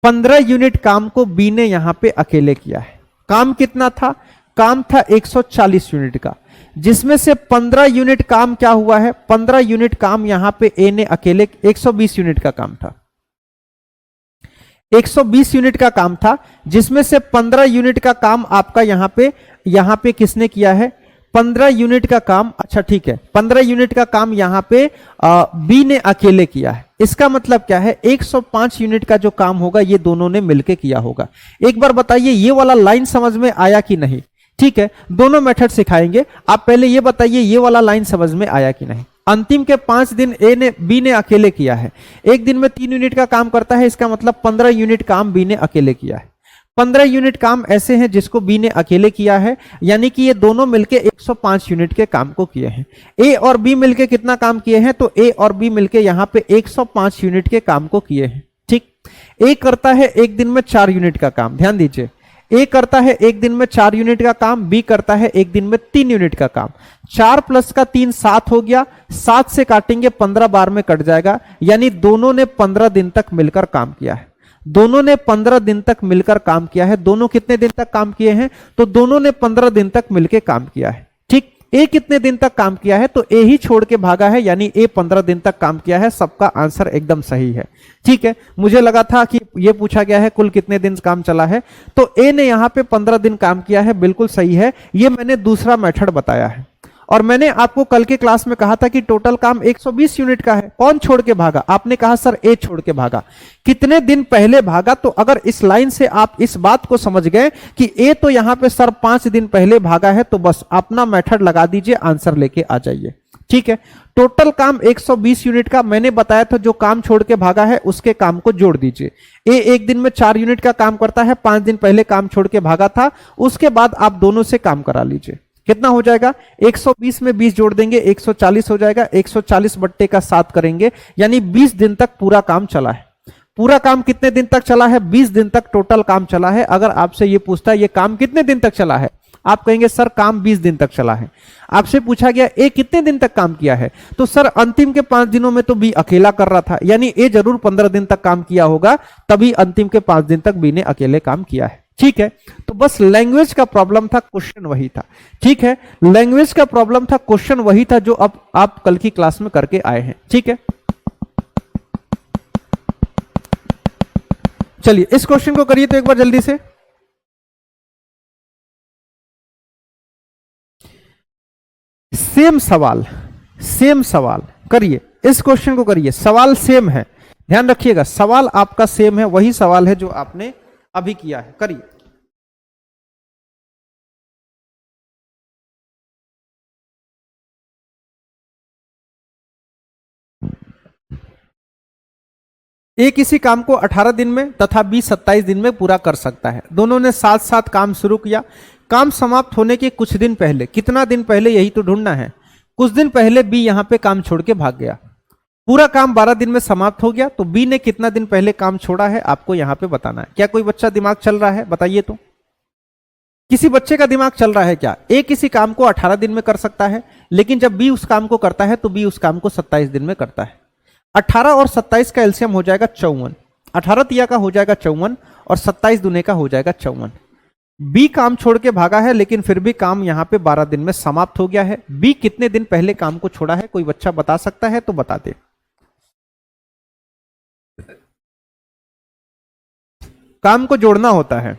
15 यूनिट काम को बी ने यहां पे अकेले किया है। काम कितना था? काम था 140 यूनिट का, जिसमें से 15 यूनिट काम क्या हुआ है? 15 यूनिट काम यहां पे ए ने अकेले, 120 यूनिट का काम था, 120 यूनिट का काम था, जिसमें से 15 यूनिट का काम आपका यहां पे किसने किया है? 15 यूनिट का काम, अच्छा ठीक है, 15 यूनिट का काम यहां पे बी ने अकेले किया है। इसका मतलब क्या है? 105 यूनिट का जो काम होगा ये दोनों ने मिलकर किया होगा। एक बार बताइए ये वाला लाइन समझ में आया कि नहीं? ठीक है, दोनों मेथड सिखाएंगे, आप पहले ये बताइए ये वाला लाइन समझ में आया कि नहीं। अंतिम के 5 दिन बी ने अकेले किया है, एक दिन में 3 यूनिट का काम करता है, इसका मतलब 15 यूनिट काम बी ने अकेले किया है। 15 यूनिट काम ऐसे हैं जिसको बी ने अकेले किया है, यानी कि ये दोनों मिलके 105 यूनिट के काम को किए हैं। ए और बी मिलके कितना काम किए हैं? तो ए और बी मिलके यहां पे 105 यूनिट के काम को किए हैं, ठीक। ए करता है एक दिन में 4 यूनिट का काम, ध्यान दीजिए, ए करता है एक दिन में 4 यूनिट का काम, बी करता है एक दिन में 3 यूनिट का काम। 4 प्लस का 3 7 हो गया, 7 से काटेंगे 15 बार में कट जाएगा, यानी दोनों ने 15 दिन तक मिलकर काम किया है। दोनों ने 15 दिन तक मिलकर काम किया है। दोनों कितने दिन तक काम किए हैं? तो दोनों ने 15 दिन तक मिलकर काम किया है। ठीक, ए कितने दिन तक काम किया है? तो ए ही छोड़ के भागा है, यानी ए 15 दिन तक काम किया है। सबका आंसर एकदम सही है। ठीक है, मुझे लगा था कि ये पूछा गया है कुल कितने दिन काम चला है, तो ए ने यहां पे 15 दिन काम किया है, बिल्कुल सही है। ये मैंने दूसरा मेथड बताया है। और मैंने आपको कल के क्लास में कहा था कि टोटल काम 120 यूनिट का है। कौन छोड़ के भागा? आपने कहा सर ए छोड़ के भागा। कितने दिन पहले भागा? तो अगर इस लाइन से आप इस बात को समझ गए कि ए तो यहां पे सर 5 दिन पहले भागा है, तो बस अपना मेथड लगा दीजिए, आंसर लेके आ जाइए। ठीक है, टोटल काम 120 यूनिट का मैंने बताया था। जो काम छोड़ के भागा है उसके काम को जोड़ दीजिए। ए एक दिन में 4 यूनिट का काम करता है, 5 दिन पहले काम छोड़ के भागा था, उसके बाद आप दोनों से काम करा लीजिए। कितना हो जाएगा? 120 में 20 जोड़ देंगे, 140 हो जाएगा। 140 बट्टे का 7 करेंगे, यानी 20 दिन तक पूरा काम चला है। पूरा काम कितने दिन तक चला है? 20 दिन तक टोटल काम चला है। अगर आपसे ये पूछता है ये काम कितने दिन तक चला है, आप कहेंगे सर काम 20 दिन तक चला है। आपसे पूछा गया ए कितने दिन तक काम किया है, तो सर अंतिम के 5 दिनों में तो बी अकेला कर रहा था, यानी ए जरूर 15 दिन तक काम किया होगा, तभी अंतिम के 5 दिन तक बी ने अकेले काम किया है। ठीक है, तो बस लैंग्वेज का प्रॉब्लम था, क्वेश्चन वही था। ठीक है, लैंग्वेज का प्रॉब्लम था, क्वेश्चन वही था जो अब आप कल की क्लास में करके आए हैं। ठीक है, चलिए इस क्वेश्चन को करिए तो एक बार जल्दी से। सेम सवाल करिए, इस क्वेश्चन को करिए। सवाल सेम है, ध्यान रखिएगा, सवाल आपका सेम है, वही सवाल है जो आपने अभी किया है। करिए। ए किसी काम को 18 दिन में तथा बी 27 दिन में पूरा कर सकता है। दोनों ने साथ साथ काम शुरू किया। काम समाप्त होने के कुछ दिन पहले, कितना दिन पहले यही तो ढूंढना है, कुछ दिन पहले बी यहां पे काम छोड़ के भाग गया। पूरा काम 12 दिन में समाप्त हो गया, तो बी ने कितना दिन पहले काम छोड़ा है आपको यहां पे बताना है। क्या कोई बच्चा दिमाग चल रहा है? बताइए तो। किसी बच्चे का दिमाग चल रहा है क्या? ए किसी काम को 18 दिन में कर सकता है, लेकिन जब बी उस काम को करता है तो बी उस काम को 27 दिन में करता है। 18 और 27 का एलसीएम हो जाएगा 54। 18 तिया का हो जाएगा 54 और 27 दुने का हो जाएगा 54। बी काम छोड़ के भागा है, लेकिन फिर भी काम यहां पे 12 दिन में समाप्त हो गया है। बी कितने दिन पहले काम को छोड़ा है? कोई बच्चा बता सकता है तो बता दे। काम को जोड़ना होता है,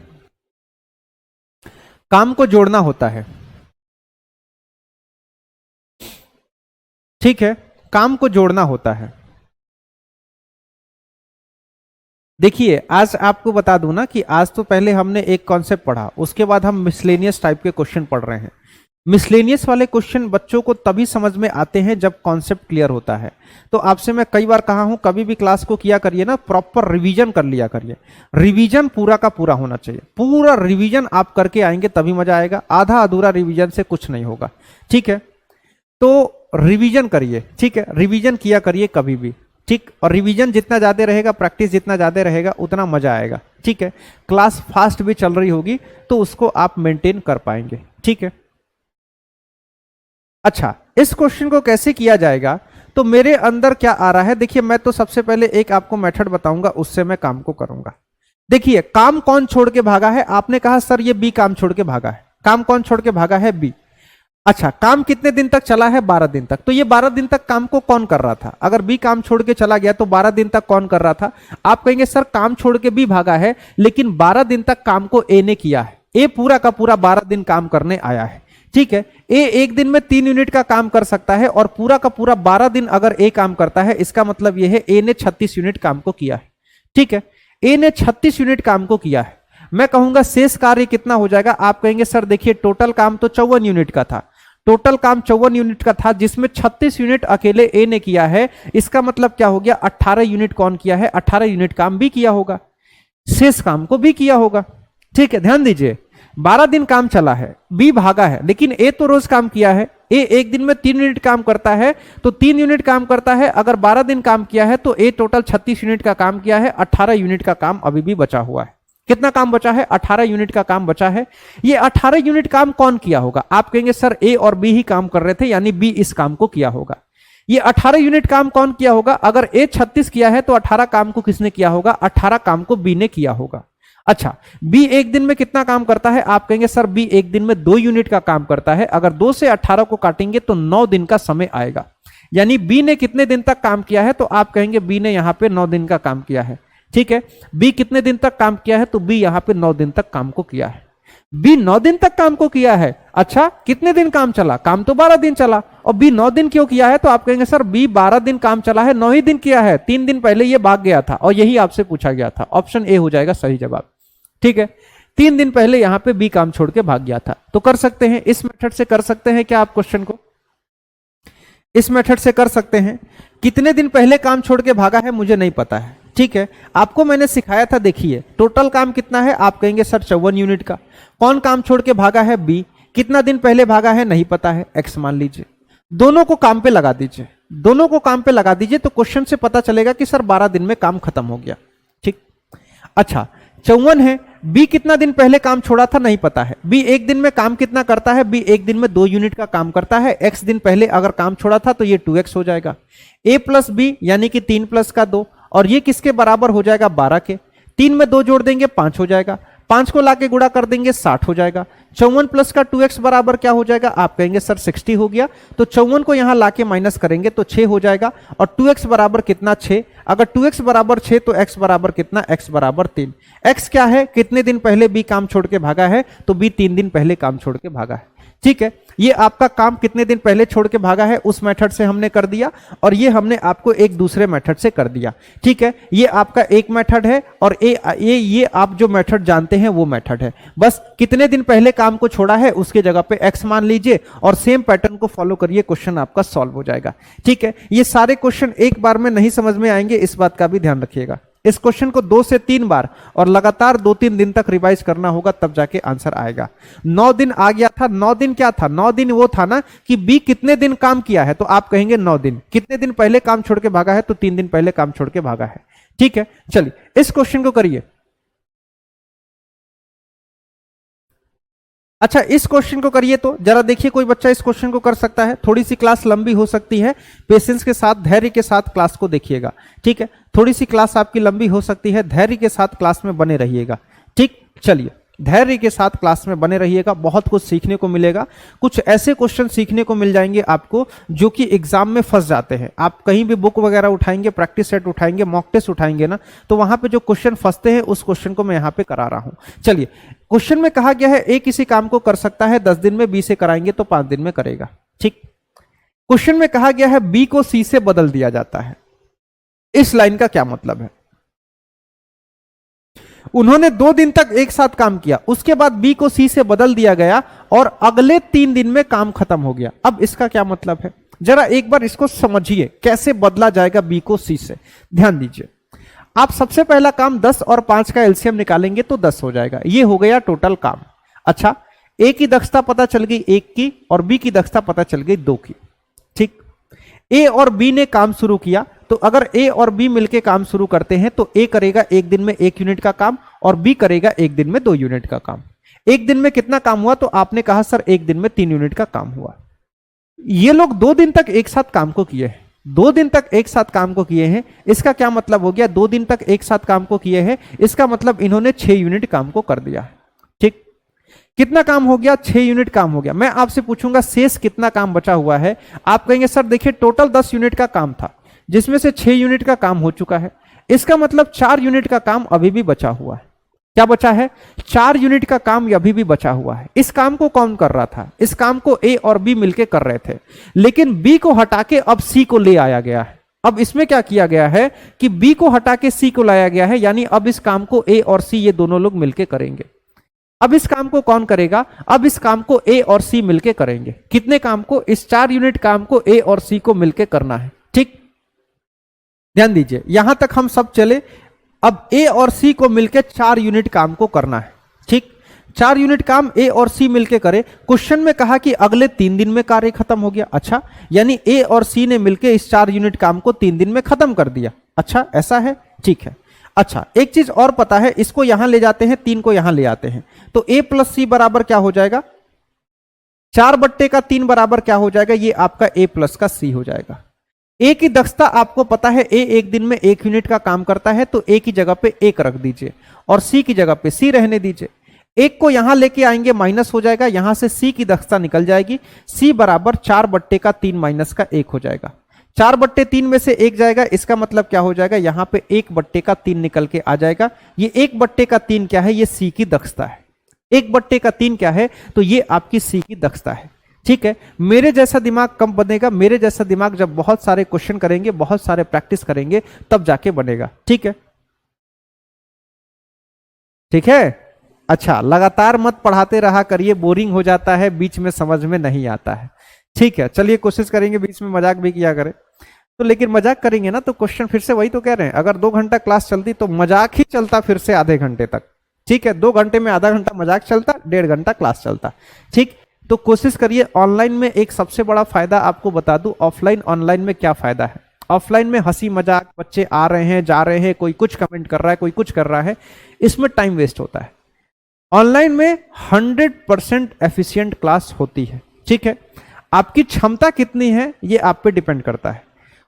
काम को जोड़ना होता है। ठीक है, काम को जोड़ना होता है। देखिए, आज आपको बता दूं ना कि आज तो पहले हमने एक कॉन्सेप्ट पढ़ा, उसके बाद हम मिसलेनियस टाइप के क्वेश्चन पढ़ रहे हैं। मिसलेनियस वाले क्वेश्चन बच्चों को तभी समझ में आते हैं जब कॉन्सेप्ट क्लियर होता है। तो आपसे मैं कई बार कहा हूं, कभी भी क्लास को किया करिए ना, प्रॉपर रिवीजन कर लिया करिए। रिवीजन पूरा का पूरा होना चाहिए। पूरा रिवीजन आप करके आएंगे तभी मजा आएगा, आधा अधूरा रिवीजन से कुछ नहीं होगा। ठीक है, तो रिवीजन करिए। ठीक है, रिवीजन किया करिए कभी भी। ठीक, और रिवीजन जितना ज्यादा रहेगा, प्रैक्टिस जितना ज्यादा रहेगा, उतना मजा आएगा। ठीक है, क्लास फास्ट भी चल रही होगी तो उसको आप मेंटेन कर पाएंगे। ठीक है, अच्छा, इस क्वेश्चन को कैसे किया जाएगा? तो मेरे अंदर क्या आ रहा है, देखिए, मैं तो सबसे पहले एक आपको मेथड बताऊंगा, उससे मैं काम को करूंगा। देखिए, काम कौन छोड़ के भागा है? आपने कहा सर ये बी काम छोड़ के भागा है। काम कौन छोड़ के भागा है? बी। अच्छा, काम कितने दिन तक चला है? 12 दिन तक। तो ये 12 दिन तक काम को कौन कर रहा था? अगर बी काम छोड़ के चला गया तो 12 दिन तक कौन कर रहा था? आप कहेंगे सर काम छोड़ के बी भागा है, लेकिन 12 दिन तक काम को ए ने किया है। ए पूरा का पूरा 12 दिन काम करने आया है। ठीक है, ए एक दिन में 3 यूनिट का काम कर सकता है, और पूरा का पूरा 12 दिन अगर ए काम करता है, इसका मतलब यह है ए ने 36 यूनिट काम को किया है। ठीक है, ए ने 36 यूनिट काम को किया है। मैं कहूंगा शेष कार्य कितना हो जाएगा? आप कहेंगे सर देखिए, टोटल काम तो 54 यूनिट का था। टोटल काम 54 यूनिट का था, जिसमें 36 यूनिट अकेले ए ने किया है। इसका मतलब क्या हो गया? 18 यूनिट कौन किया है? 18 यूनिट काम भी किया होगा, शेष काम को भी किया होगा। ठीक है, ध्यान दीजिए, 12 दिन काम चला है, बी भागा है, लेकिन ए तो रोज काम किया है। ए एक दिन में 3 यूनिट काम करता है, तो 3 यूनिट काम करता है। अगर 12 दिन काम किया है तो ए टोटल 36 यूनिट का काम किया है, 18 यूनिट का काम अभी भी बचा हुआ है। कितना काम बचा है? 18 यूनिट का काम बचा है। ये 18 यूनिट काम कौन किया होगा? आप कहेंगे सर ए और बी ही काम कर रहे थे, यानी बी इस काम को किया होगा। ये 18 यूनिट काम कौन किया होगा? अगर ए 36 किया है तो 18 काम को किसने किया होगा? 18 काम को बी ने किया होगा। अच्छा, बी एक दिन में कितना काम करता है? आप कहेंगे सर बी एक दिन में 2 यूनिट का काम करता है। अगर 2 से 18 को काटेंगे तो 9 दिन का समय आएगा। यानी बी ने कितने दिन तक काम किया है? तो आप कहेंगे बी ने यहां पे 9 दिन का काम किया है। ठीक है, बी कितने दिन तक काम किया है? तो बी यहां पे 9 दिन तक काम को किया है। बी 9 दिन तक काम को किया है। अच्छा, कितने दिन काम चला? काम तो 12 दिन चला। और बी 9 दिन क्यों किया है? तो आप कहेंगे सर बी 12 दिन काम चला है, 9 ही दिन किया है, 3 दिन पहले ये भाग गया था और यही आपसे पूछा गया था। ऑप्शन ए हो जाएगा सही जवाब। ठीक है, 3 दिन पहले यहां पे बी काम छोड़ के भाग गया था। तो कर सकते हैं, इस मेथड से कर सकते हैं क्या आप क्वेश्चन को? इस मेथड से कर सकते हैं। कितने दिन पहले काम छोड़ के भागा है मुझे नहीं पता है। ठीक है, आपको मैंने सिखाया था, देखिए टोटल काम कितना है? आप कहेंगे सर 54 यूनिट का। कौन काम छोड़ के भागा है? बी। कितना दिन पहले भागा है? नहीं पता है, एक्स मान लीजिए। दोनों को काम पे लगा दीजिए, दोनों को काम पे लगा दीजिए तो क्वेश्चन से पता चलेगा कि सर 12 दिन में काम खत्म हो गया। ठीक, अच्छा 54 है। बी कितना दिन पहले काम छोड़ा था? नहीं पता है। बी एक दिन में काम कितना करता है? बी एक दिन में 2 यूनिट का काम करता है। एक्स दिन पहले अगर काम छोड़ा था तो ये 2x हो जाएगा। ए प्लस बी यानी कि 3 प्लस का 2, और ये किसके बराबर हो जाएगा? 12 के। 3 में 2 जोड़ देंगे 5 हो जाएगा। 5 को लाके गुणा कर देंगे 60 हो जाएगा। 54 प्लस का 2x बराबर क्या हो जाएगा? आप कहेंगे सर 60 हो गया। तो 54 को यहां लाके माइनस करेंगे तो 6 हो जाएगा। और 2x बराबर कितना? 6। अगर 2x बराबर 6 तो x बराबर कितना? x बराबर 3। x क्या है? कितने दिन पहले बी काम छोड़ के भागा है? तो बी 3 दिन पहले काम छोड़ के भागा है। ठीक है, ये आपका काम कितने दिन पहले छोड़ के भागा है उस मेथड से हमने कर दिया, और ये हमने आपको एक दूसरे मेथड से कर दिया। ठीक है, ये आपका एक मेथड है और ये आप जो मेथड जानते हैं वो मेथड है। बस कितने दिन पहले काम को छोड़ा है उसके जगह पे x मान लीजिए और सेम पैटर्न को फॉलो करिए, क्वेश्चन आपका सॉल्व हो जाएगा। ठीक है, ये सारे क्वेश्चन एक बार में नहीं समझ में आएंगे, इस बात का भी ध्यान रखिएगा। इस क्वेश्चन को 2 से 3 बार और लगातार 2-3 दिन तक रिवाइज करना होगा, तब जाके आंसर आएगा। 9 दिन आ गया था। 9 दिन क्या था? 9 दिन वो था ना कि बी कितने दिन काम किया है, तो आप कहेंगे 9 दिन। कितने दिन पहले काम छोड़ के भागा है? तो 3 दिन पहले काम छोड़ के भागा है। ठीक है, चलिए इस क्वेश्चन को करिए। अच्छा, इस क्वेश्चन को करिए तो जरा देखिए कोई बच्चा इस क्वेश्चन को कर सकता है। थोड़ी सी क्लास लंबी हो सकती है, पेशेंस के साथ, धैर्य के साथ क्लास को देखिएगा। ठीक है, थोड़ी सी क्लास आपकी लंबी हो सकती है, धैर्य के साथ क्लास में बने रहिएगा। ठीक, चलिए धैर्य के साथ क्लास में बने रहिएगा, बहुत कुछ सीखने को मिलेगा। कुछ ऐसे क्वेश्चन सीखने को मिल जाएंगे आपको जो कि एग्जाम में फंस जाते हैं। आप कहीं भी बुक वगैरह उठाएंगे, प्रैक्टिस सेट उठाएंगे, मॉक टेस्ट उठाएंगे ना, तो वहां पे जो क्वेश्चन फंसते हैं उस क्वेश्चन को मैं यहाँ पे करा रहा हूं। चलिए, क्वेश्चन में कहा गया है ए किसी काम को कर सकता है 10 दिन में, बी से कराएंगे तो 5 दिन में करेगा। ठीक, क्वेश्चन में कहा गया है बी को सी से बदल दिया जाता है। इस लाइन का क्या मतलब है? उन्होंने 2 दिन तक एक साथ काम किया, उसके बाद बी को सी से बदल दिया गया और अगले 3 दिन में काम खत्म हो गया। अब इसका क्या मतलब है? जरा एक बार इसको समझिए, कैसे बदला जाएगा बी को सी से। ध्यान दीजिए, आप सबसे पहला काम 10 और 5 का एलसीएम निकालेंगे तो 10 हो जाएगा। ये हो गया टोटल काम। अच्छा, ए की दक्षता पता चल गई 1 की और बी की दक्षता पता चल गई 2 की। ठीक, ए और बी ने काम शुरू किया, तो अगर ए और बी मिलके काम शुरू करते हैं तो ए करेगा 1 दिन में 1 यूनिट का काम और बी करेगा 1 दिन में 2 यूनिट का काम। 1 दिन में कितना काम हुआ? तो आपने कहा सर 1 दिन में 3 यूनिट का काम हुआ। ये लोग 2 दिन तक एक साथ काम को किए हैं, 2 दिन तक एक साथ काम को किए हैं। इसका क्या मतलब हो गया? 2 दिन तक एक साथ काम को किए हैं, इसका मतलब इन्होंने 6 यूनिट काम को कर दिया। ठीक, कितना काम हो गया? 6 यूनिट काम हो गया। मैं आपसे पूछूंगा शेष कितना काम बचा हुआ है? आप कहेंगे सर देखिए टोटल 10 यूनिट का काम था, जिसमें से 6 यूनिट का काम हो चुका है। इसका मतलब 4 यूनिट का काम अभी भी बचा हुआ है। क्या बचा है? 4 यूनिट का काम अभी भी बचा हुआ है। इस काम को कौन कर रहा था? इस काम को ए और बी मिलके कर रहे थे, लेकिन बी को हटा के अब सी को ले आया गया है। अब इसमें क्या किया गया है कि बी को हटा के सी को लाया गया है, यानी अब इस काम को ए और सी ये दोनों लोग मिलके करेंगे। अब इस काम को कौन करेगा? अब इस काम को ए और सी मिलके करेंगे। कितने काम को? इस 4 यूनिट काम को ए और सी को मिलके करना है। ठीक, ध्यान दीजिए, यहां तक हम सब चले। अब ए और सी को मिलके 4 यूनिट काम को करना है। ठीक, 4 यूनिट काम ए और सी मिलके करे। क्वेश्चन में कहा कि अगले 3 दिन में कार्य खत्म हो गया। अच्छा, यानी ए और सी ने मिलके इस 4 यूनिट काम को 3 दिन में खत्म कर दिया। अच्छा, ऐसा है? ठीक है। अच्छा, एक चीज और पता है, इसको यहां ले जाते हैं, 3 को यहां ले आते हैं, तो a प्लस सी बराबर क्या हो जाएगा, 4/3 बराबर क्या हो जाएगा, ये आपका a प्लस का c हो जाएगा। ए की दक्षता आपको पता है, ए एक दिन में 1 यूनिट का काम करता है, तो ए की जगह पे 1 रख दीजिए और सी की जगह पे सी रहने दीजिए। 1 को यहां लेके आएंगे, माइनस हो जाएगा, यहां से सी की दक्षता निकल जाएगी, सी बराबर 4/3 माइनस का 1 हो जाएगा। 4/3 में से 1 जाएगा, इसका मतलब क्या हो जाएगा, यहां पे 1/3 निकल के आ जाएगा। ये 1/3 क्या है, ये सी की दक्षता है। 1/3 क्या है, तो ये आपकी सी की दक्षता है। ठीक है, मेरे जैसा दिमाग कब बनेगा, मेरे जैसा दिमाग जब बहुत सारे क्वेश्चन करेंगे, बहुत सारे प्रैक्टिस करेंगे, तब जाके बनेगा। ठीक है, ठीक है। अच्छा, लगातार मत पढ़ाते रहा करिए, बोरिंग हो जाता है, बीच में समझ में नहीं आता है। ठीक है, चलिए कोशिश करेंगे बीच में मजाक भी किया करें, तो लेकिन मजाक करेंगे ना तो क्वेश्चन फिर से वही तो कह रहे हैं, अगर 2 घंटा क्लास चलती तो मजाक ही चलता फिर से आधे घंटे तक। ठीक है, 2 घंटे में आधा घंटा मजाक चलता, 1.5 घंटा क्लास चलता। ठीक, तो कोशिश करिए। ऑनलाइन में एक सबसे बड़ा फायदा आपको बता दूं, ऑफलाइन ऑनलाइन में क्या फायदा है। ऑफलाइन में हंसी मजाक, बच्चे आ रहे हैं जा रहे हैं, कोई कुछ कमेंट कर रहा है, कोई कुछ कर रहा है, इसमें टाइम वेस्ट होता है। ऑनलाइन में 100% एफिशिएंट क्लास होती है। ठीक है, आपकी क्षमता कितनी है ये आप पे डिपेंड करता है।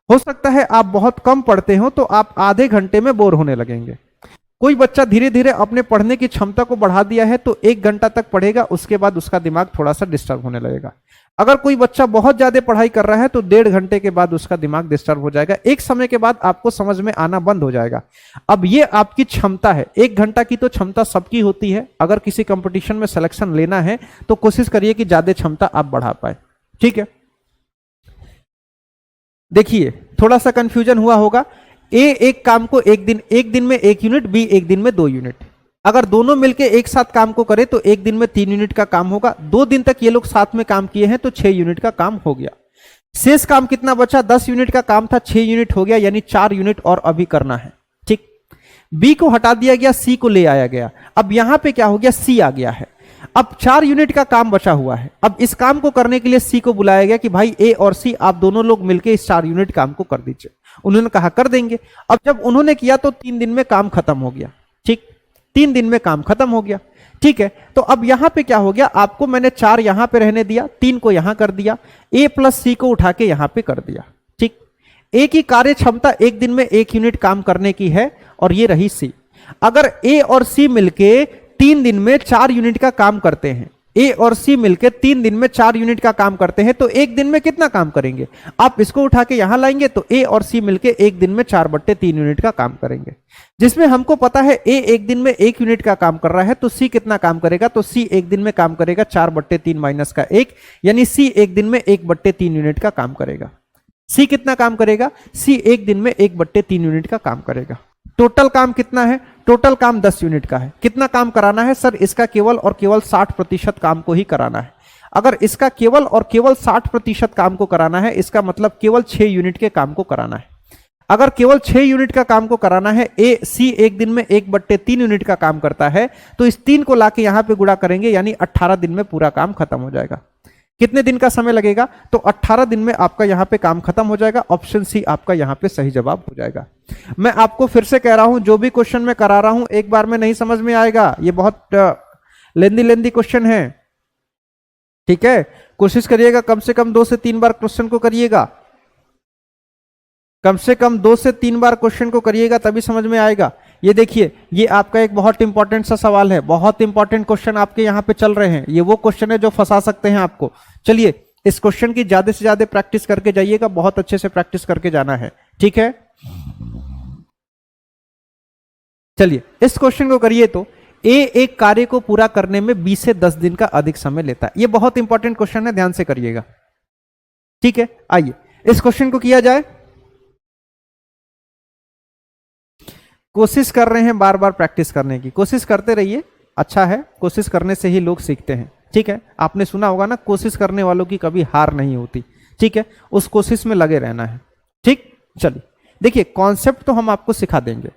हो सकता है आप बहुत कम पढ़ते हो तो आप आधे घंटे में बोर होने लगेंगे। कोई बच्चा धीरे धीरे अपने पढ़ने की क्षमता को बढ़ा दिया है तो 1 घंटा तक पढ़ेगा, उसके बाद उसका दिमाग थोड़ा सा डिस्टर्ब होने लगेगा। अगर कोई बच्चा बहुत ज्यादा पढ़ाई कर रहा है तो 1.5 घंटे के बाद उसका दिमाग डिस्टर्ब हो जाएगा, एक समय के बाद आपको समझ में आना बंद हो जाएगा। अब ये आपकी क्षमता है, 1 घंटा की तो क्षमता सबकी होती है। अगर किसी कंपटीशन में सिलेक्शन लेना है तो कोशिश करिए कि ज्यादा क्षमता आप बढ़ा पाए। ठीक है, देखिए थोड़ा सा कंफ्यूजन हुआ होगा। ए एक काम को एक दिन में 1 यूनिट, बी एक दिन में 2 यूनिट। अगर दोनों मिलके एक साथ काम को करे तो 1 दिन में 3 यूनिट का काम होगा। 2 दिन तक ये लोग साथ में काम किए हैं तो 6 यूनिट का काम हो गया। शेष काम कितना बचा, 10 यूनिट का काम था, 6 यूनिट हो गया, यानी 4 यूनिट और अभी करना है। ठीक, बी को हटा दिया गया, सी को ले आया गया। अब यहां पे क्या हो गया, सी आ गया है। अब 4 यूनिट का काम बचा हुआ है। अब इस काम को करने के लिए सी को बुलाया गया कि भाई ए और सी आप दोनों लोग मिलकर इस 4 यूनिट काम को कर दीजिए। उन्होंने कहा कर देंगे। अब जब उन्होंने किया तो 3 दिन में काम खत्म हो गया। ठीक, 3 दिन में काम खत्म हो गया। ठीक है, तो अब यहां पे क्या हो गया, आपको मैंने 4 यहां पे रहने दिया, 3 को यहां कर दिया, ए प्लस सी को उठा के यहां पे कर दिया। ठीक, ए की कार्य क्षमता 1 दिन में 1 यूनिट काम करने की है और ये रही सी। अगर ए और सी मिलके 3 दिन में 4 यूनिट का काम करते हैं, ए और सी मिलकर 3 दिन में 4 यूनिट का काम करते हैं तो 1 दिन में कितना काम करेंगे, आप इसको उठा के यहां लाएंगे तो ए और सी मिलकर 1 दिन में 4/3 यूनिट का काम करेंगे। जिसमें हमको पता है ए 1 दिन में 1 यूनिट का काम कर रहा है तो सी कितना काम करेगा, तो सी 1 दिन में काम करेगा 4/3 माइनस का 1, यानी सी 1 दिन में 1/3 यूनिट का काम करेगा। सी कितना काम करेगा, सी 1 दिन में 1/3 यूनिट का काम करेगा। टोटल काम कितना है, टोटल काम 10 यूनिट का है। कितना काम कराना है सर, इसका केवल और केवल 60% काम को ही कराना है। अगर इसका केवल और केवल 60% काम को कराना है, इसका मतलब केवल 6 यूनिट के काम को कराना है। अगर केवल 6 यूनिट का काम को कराना है, ए सी 1 दिन में 1/3 यूनिट का काम करता है तो इस 3 को लाके यहां पे गुणा करेंगे, यानी 18 दिन में पूरा काम खत्म हो जाएगा। कितने दिन का समय लगेगा, तो 18 दिन में आपका यहां पे काम खत्म हो जाएगा। ऑप्शन सी आपका यहां पे सही जवाब हो जाएगा। मैं आपको फिर से कह रहा हूं, जो भी क्वेश्चन मैं करा रहा हूं एक बार में नहीं समझ में आएगा, ये बहुत लेंदी क्वेश्चन है। ठीक है, कोशिश करिएगा कम से कम 2 से 3 बार क्वेश्चन को करिएगा, कम से कम 2 से 3 बार क्वेश्चन को करिएगा तभी समझ में आएगा। ये देखिए, ये आपका एक बहुत इंपॉर्टेंट सा सवाल है, बहुत इंपॉर्टेंट क्वेश्चन आपके यहाँ पे चल रहे हैं। ये वो क्वेश्चन है जो फंसा सकते हैं आपको। चलिए इस क्वेश्चन की ज्यादा से ज्यादा प्रैक्टिस करके जाइएगा, बहुत अच्छे से प्रैक्टिस करके जाना है। ठीक है, चलिए इस क्वेश्चन को करिए तो ए एक कार्य को पूरा करने में 20 से 10 दिन का अधिक समय लेता है। ये बहुत इंपॉर्टेंट क्वेश्चन है, ध्यान से करिएगा। ठीक है, आइए इस क्वेश्चन को किया जाए। कोशिश कर रहे हैं बार बार प्रैक्टिस करने की, कोशिश करते रहिए, अच्छा है, कोशिश करने से ही लोग सीखते हैं। ठीक है, आपने सुना होगा ना, कोशिश करने वालों की कभी हार नहीं होती। ठीक है, उस कोशिश में लगे रहना है। ठीक, चलिए देखिए, कॉन्सेप्ट तो हम आपको सिखा देंगे।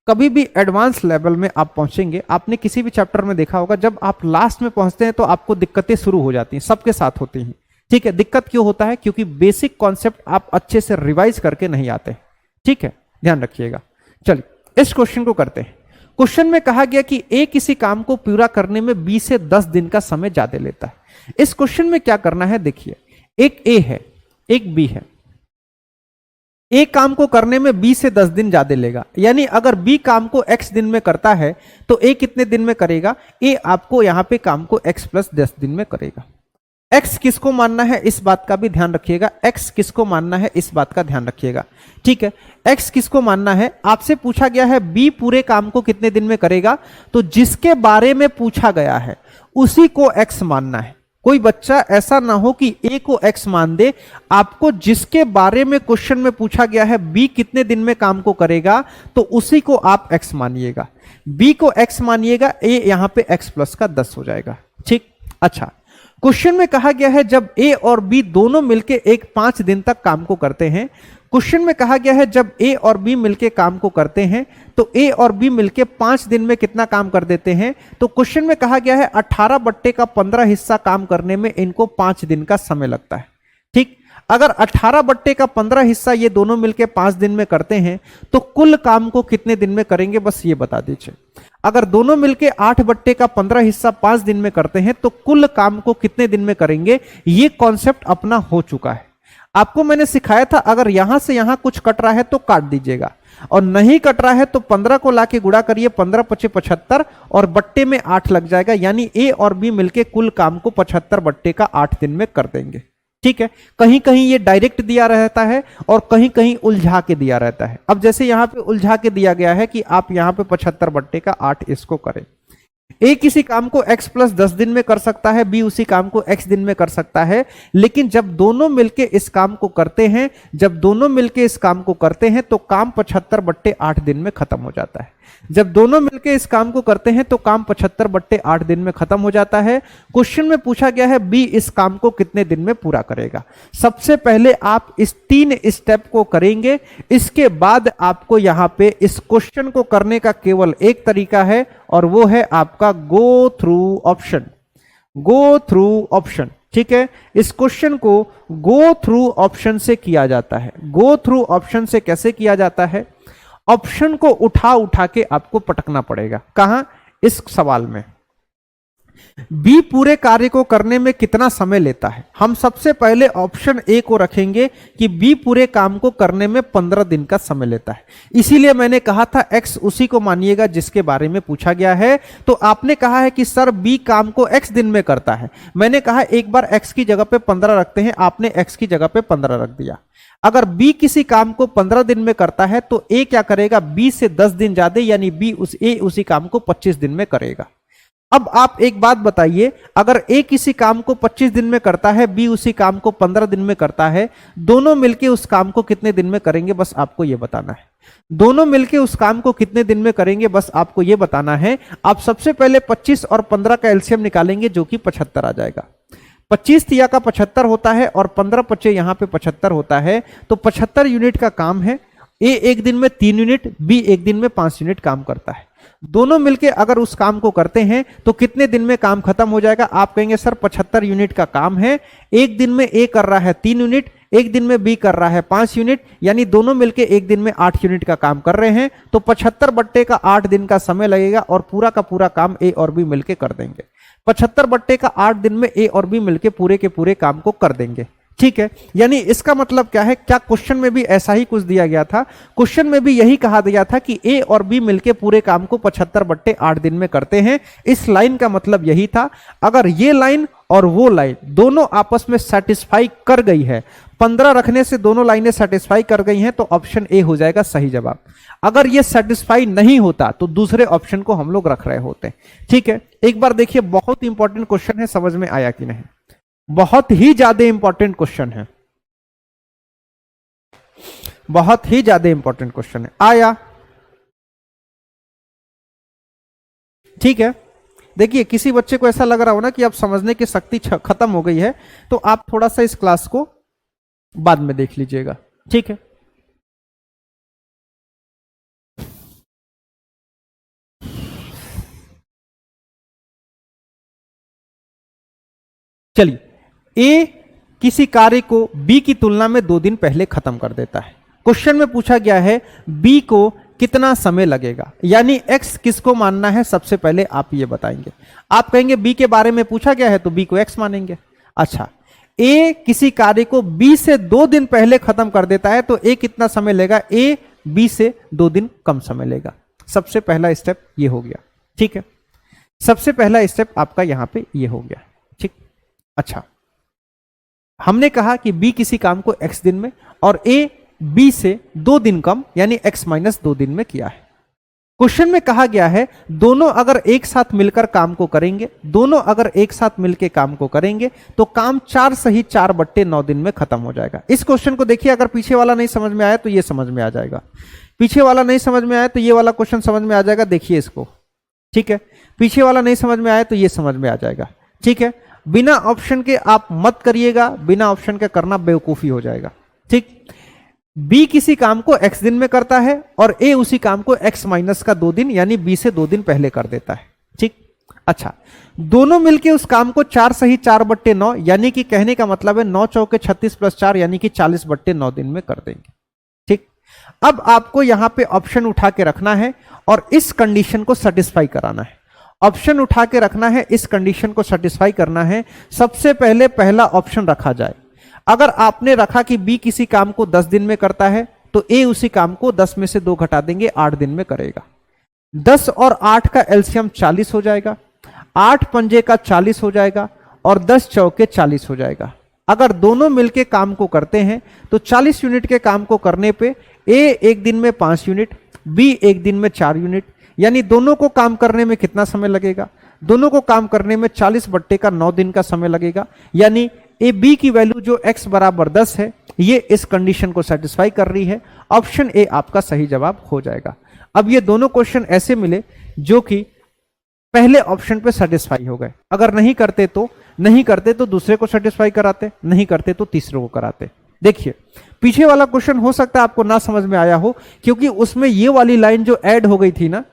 कभी भी एडवांस लेवल में आप पहुंचेंगे, आपने किसी भी चैप्टर में देखा होगा, जब आप लास्ट में पहुंचते हैं तो आपको दिक्कतें शुरू हो जाती हैं, सबके साथ होती हैं। ठीक है, दिक्कत क्यों होता है, क्योंकि बेसिक कॉन्सेप्ट आप अच्छे से रिवाइज करके नहीं आते। ठीक है, ध्यान रखिएगा। चलिए इस क्वेश्चन को करते हैं। क्वेश्चन में कहा गया कि ए किसी काम को पूरा करने में 20 से 10 दिन का समय ज्यादा लेता है। इस क्वेश्चन में क्या करना है, देखिए एक ए है, एक बी है। ए काम को करने में 20 से 10 दिन ज्यादा लेगा, यानी अगर बी काम को x दिन में करता है तो ए कितने दिन में करेगा, ए आपको यहां पे काम को x प्लस 10 दिन में करेगा। x किसको मानना है इस बात का भी ध्यान रखिएगा, x किसको मानना है इस बात का ध्यान रखिएगा, ठीक है। x किसको मानना है, आपसे पूछा गया है b पूरे काम को कितने दिन में करेगा, तो जिसके बारे में पूछा गया है उसी को x मानना है। कोई बच्चा ऐसा ना हो कि a को x मान दे, आपको जिसके बारे में क्वेश्चन में पूछा गया है b कितने दिन में काम को करेगा तो उसी को आप x मानिएगा, b को x मानिएगा, a यहां पे x प्लस का 10 हो जाएगा, ठीक। अच्छा, क्वेश्चन में कहा गया है जब a और b दोनों मिलके एक 5 दिन तक काम को करते हैं। क्वेश्चन में कहा गया है जब a और b मिलके काम को करते हैं तो a और b मिलके 5 दिन में कितना काम कर देते हैं, तो क्वेश्चन में कहा गया है 18/15 हिस्सा काम करने में इनको 5 दिन का समय लगता है, ठीक। अगर 18/15 हिस्सा ये दोनों मिलके 5 दिन में करते हैं तो कुल काम को कितने दिन में करेंगे, बस ये बता दीजिए। अगर दोनों मिलके 8/15 हिस्सा 5 दिन में करते हैं तो कुल काम को कितने दिन में करेंगे, ये कॉन्सेप्ट अपना हो चुका है। आपको मैंने सिखाया था अगर यहां से यहां कुछ कट रहा है तो काट दीजिएगा, और नहीं कट रहा है तो 15 को लाके गुणा करिए, 15 × 5 = 75 और बट्टे में 8 लग जाएगा, यानी ए और बी मिलके कुल काम को 75/8 दिन में कर देंगे, ठीक है। कहीं कहीं ये डायरेक्ट दिया रहता है और कहीं कहीं उलझा के दिया रहता है। अब जैसे यहां पे उलझा के दिया गया है कि आप यहां पे 75/8 इसको करें। ए किसी काम को x प्लस 10 दिन में कर सकता है, बी उसी काम को x दिन में कर सकता है, लेकिन जब दोनों मिलके इस काम को करते हैं, जब दोनों मिलके इस काम को करते हैं तो काम 75/8 दिन में खत्म हो जाता है। जब दोनों मिलके इस काम को करते हैं तो काम 75/8 दिन में खत्म हो जाता है। क्वेश्चन में पूछा गया है बी इस काम को कितने दिन में पूरा करेगा। सबसे पहले आप इस 3 स्टेप को करेंगे, इसके बाद आपको यहां पे इस क्वेश्चन को करने का केवल एक तरीका है और वो है आपका go through option. Go through option, ठीक है। इस क्वेश्चन को गो थ्रू ऑप्शन से किया जाता है। गो थ्रू ऑप्शन से कैसे किया जाता है, ऑप्शन को उठा उठा के आपको पटकना पड़ेगा। कहां, इस सवाल में बी पूरे कार्य को करने में कितना समय लेता है। हम सबसे पहले ऑप्शन ए को रखेंगे कि बी पूरे काम को करने में 15 दिन का समय लेता है। इसीलिए मैंने कहा था एक्स उसी को मानिएगा जिसके बारे में पूछा गया है। तो आपने कहा है कि सर बी काम को एक्स दिन में करता है, मैंने कहा एक बार एक्स की जगह पे 15 रखते हैं, आपने एक्स की जगह पे 15 रख दिया। अगर बी किसी काम को 15 दिन में करता है तो ए क्या करेगा, बी से 10 दिन ज्यादा, यानी ए उसी काम को 25 दिन में करेगा। अब आप एक बात बताइए, अगर ए किसी काम को 25 दिन में करता है, बी उसी काम को 15 दिन में करता है, दोनों मिलके उस काम को कितने दिन में करेंगे, बस आपको यह बताना है। दोनों मिलके उस काम को कितने दिन में करेंगे, बस आपको यह बताना है। आप सबसे पहले 25 और 15 का एलसीएम निकालेंगे जो कि 75 आ जाएगा। 25 तिया का 75 होता है और 15 पचे यहां पे 75 होता है, तो 75 यूनिट का काम है। ए एक दिन में 3 यूनिट, बी एक दिन में 5 यूनिट काम करता है। दोनों मिलके अगर उस काम को करते हैं तो कितने दिन में काम खत्म हो जाएगा। आप कहेंगे सर 75 यूनिट का काम है, एक दिन में ए कर रहा है 3 यूनिट, एक दिन में बी कर रहा है 5 यूनिट, यानी दोनों मिलके एक दिन में 8 यूनिट का काम कर रहे हैं। तो 75/8 दिन का समय लगेगा और पूरा का पूरा काम ए और बी मिलके कर देंगे। 75/8 दिन में ए और बी मिलके पूरे के पूरे काम को कर देंगे, ठीक है। यानी इसका मतलब क्या है, क्या क्वेश्चन में भी ऐसा ही कुछ दिया गया था। क्वेश्चन में भी यही कहा गया था कि ए और बी मिलके पूरे काम को 75/8 दिन में करते हैं। इस लाइन का मतलब यही था। अगर ये लाइन और वो लाइन दोनों आपस में सेटिस्फाई कर गई है, 15 रखने से दोनों लाइनें सेटिस्फाई कर गई हैं, तो ऑप्शन ए हो जाएगा सही जवाब। अगर ये सेटिस्फाई नहीं होता तो दूसरे ऑप्शन को हम लोग रख रहे होते, ठीक है। एक बार देखिए, बहुत इंपॉर्टेंट क्वेश्चन है, समझ में आया कि नहीं, बहुत ही ज्यादा इंपॉर्टेंट क्वेश्चन है, बहुत ही ज्यादा इंपॉर्टेंट क्वेश्चन है। आया, ठीक है। देखिए, किसी बच्चे को ऐसा लग रहा हो ना कि अब समझने की शक्ति खत्म हो गई है, तो आप थोड़ा सा इस क्लास को बाद में देख लीजिएगा, ठीक है। चलिए, ए किसी कार्य को बी की तुलना में 2 दिन पहले खत्म कर देता है। क्वेश्चन में पूछा गया है बी को कितना समय लगेगा, यानी x किसको मानना है सबसे पहले आप ये बताएंगे। आप कहेंगे b के बारे में पूछा गया है तो b को x मानेंगे। अच्छा, a किसी कार्य को b से 2 दिन पहले खत्म कर देता है तो a कितना समय लेगा, a b से 2 दिन कम समय लेगा। सबसे पहला स्टेप ये हो गया, ठीक है। सबसे पहला स्टेप आपका यहां पे ये हो गया, ठीक। अच्छा, हमने कहा कि b किसी काम को x दिन में और a b से 2 दिन कम यानी x माइनस 2 दिन में किया है। क्वेश्चन में कहा गया है दोनों अगर एक साथ मिलकर काम को करेंगे, दोनों अगर एक साथ मिलकर काम को करेंगे तो काम 4 सही 4/9 दिन में खत्म हो जाएगा। इस क्वेश्चन को देखिए, अगर पीछे वाला नहीं समझ में आया तो ये समझ में आ जाएगा, पीछे वाला नहीं समझ में आया तो ये वाला क्वेश्चन समझ में आ जाएगा। देखिए इसको, ठीक है, पीछे वाला नहीं समझ में आया तो ये समझ में आ जाएगा, ठीक है। बिना ऑप्शन के आप मत करिएगा, बिना ऑप्शन के करना बेवकूफी हो जाएगा, ठीक। बी किसी काम को x दिन में करता है और ए उसी काम को x माइनस का 2 दिन यानी बी से 2 दिन पहले कर देता है, ठीक। अच्छा, दोनों मिलके उस काम को 4 सही 4/9 यानी कि कहने का मतलब है 9 चौके 36 + 4 यानी कि 40/9 दिन में कर देंगे, ठीक। अब आपको यहां पे ऑप्शन उठा के रखना है और इस कंडीशन को सेटिस्फाई कराना है। ऑप्शन उठा के रखना है, इस कंडीशन को सेटिस्फाई करना है। सबसे पहले पहला ऑप्शन रखा जाए। अगर आपने रखा कि बी किसी काम को 10 दिन में करता है तो ए उसी काम को 10 में से 2 घटा देंगे, 8 दिन में करेगा। 10 और 8 का एलसीएम 40 हो जाएगा, 8 पंजे का 40 हो जाएगा और 10 चौके 40 हो जाएगा। अगर दोनों मिलके काम को करते हैं तो 40 यूनिट के काम को करने पे ए एक दिन में 5 यूनिट, बी एक दिन में 4 यूनिट, यानी दोनों को काम करने में कितना समय लगेगा, दोनों को काम करने में 40/9 दिन का समय लगेगा। यानी ए बी की वैल्यू जो x बराबर 10 है ये इस कंडीशन को सेटिस्फाई कर रही है। ऑप्शन ए आपका सही जवाब हो जाएगा। अब ये दोनों क्वेश्चन ऐसे मिले जो कि पहले ऑप्शन पे सेटिस्फाई हो गए। अगर नहीं करते तो दूसरे को सेटिस्फाई कराते, नहीं करते तो तीसरे को कराते। देखिए, पीछे वाला क्वेश्चन हो सकता है आपको ना समझ में आया हो क्योंकि उसमें ये वाली लाइन जो ऐड हो गई थी ना,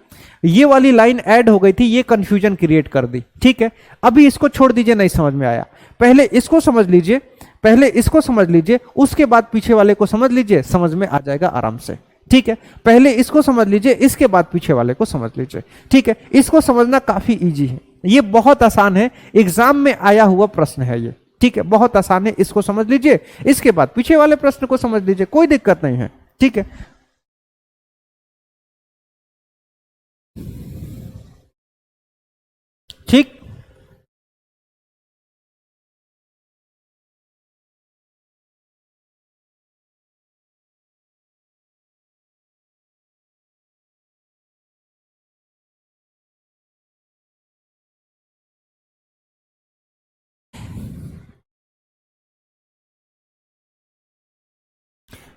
ये वाली लाइन ऐड हो गई थी, ये कंफ्यूजन क्रिएट कर दी, ठीक है। अभी इसको छोड़ दीजिए, नहीं समझ में आया, पहले इसको समझ लीजिए, पहले इसको समझ लीजिए, उसके बाद पीछे वाले को समझ लीजिए, समझ में आ जाएगा आराम से, ठीक है। पहले इसको समझ लीजिए, इसके बाद पीछे वाले को समझ लीजिए, ठीक है। इसको समझना काफी इजी है, ये बहुत आसान है, एग्जाम में आया हुआ प्रश्न है ये, ठीक है, बहुत आसान है। इसको समझ लीजिए, इसके बाद पीछे वाले प्रश्न को समझ लीजिए, कोई दिक्कत नहीं है, ठीक है। ठीक,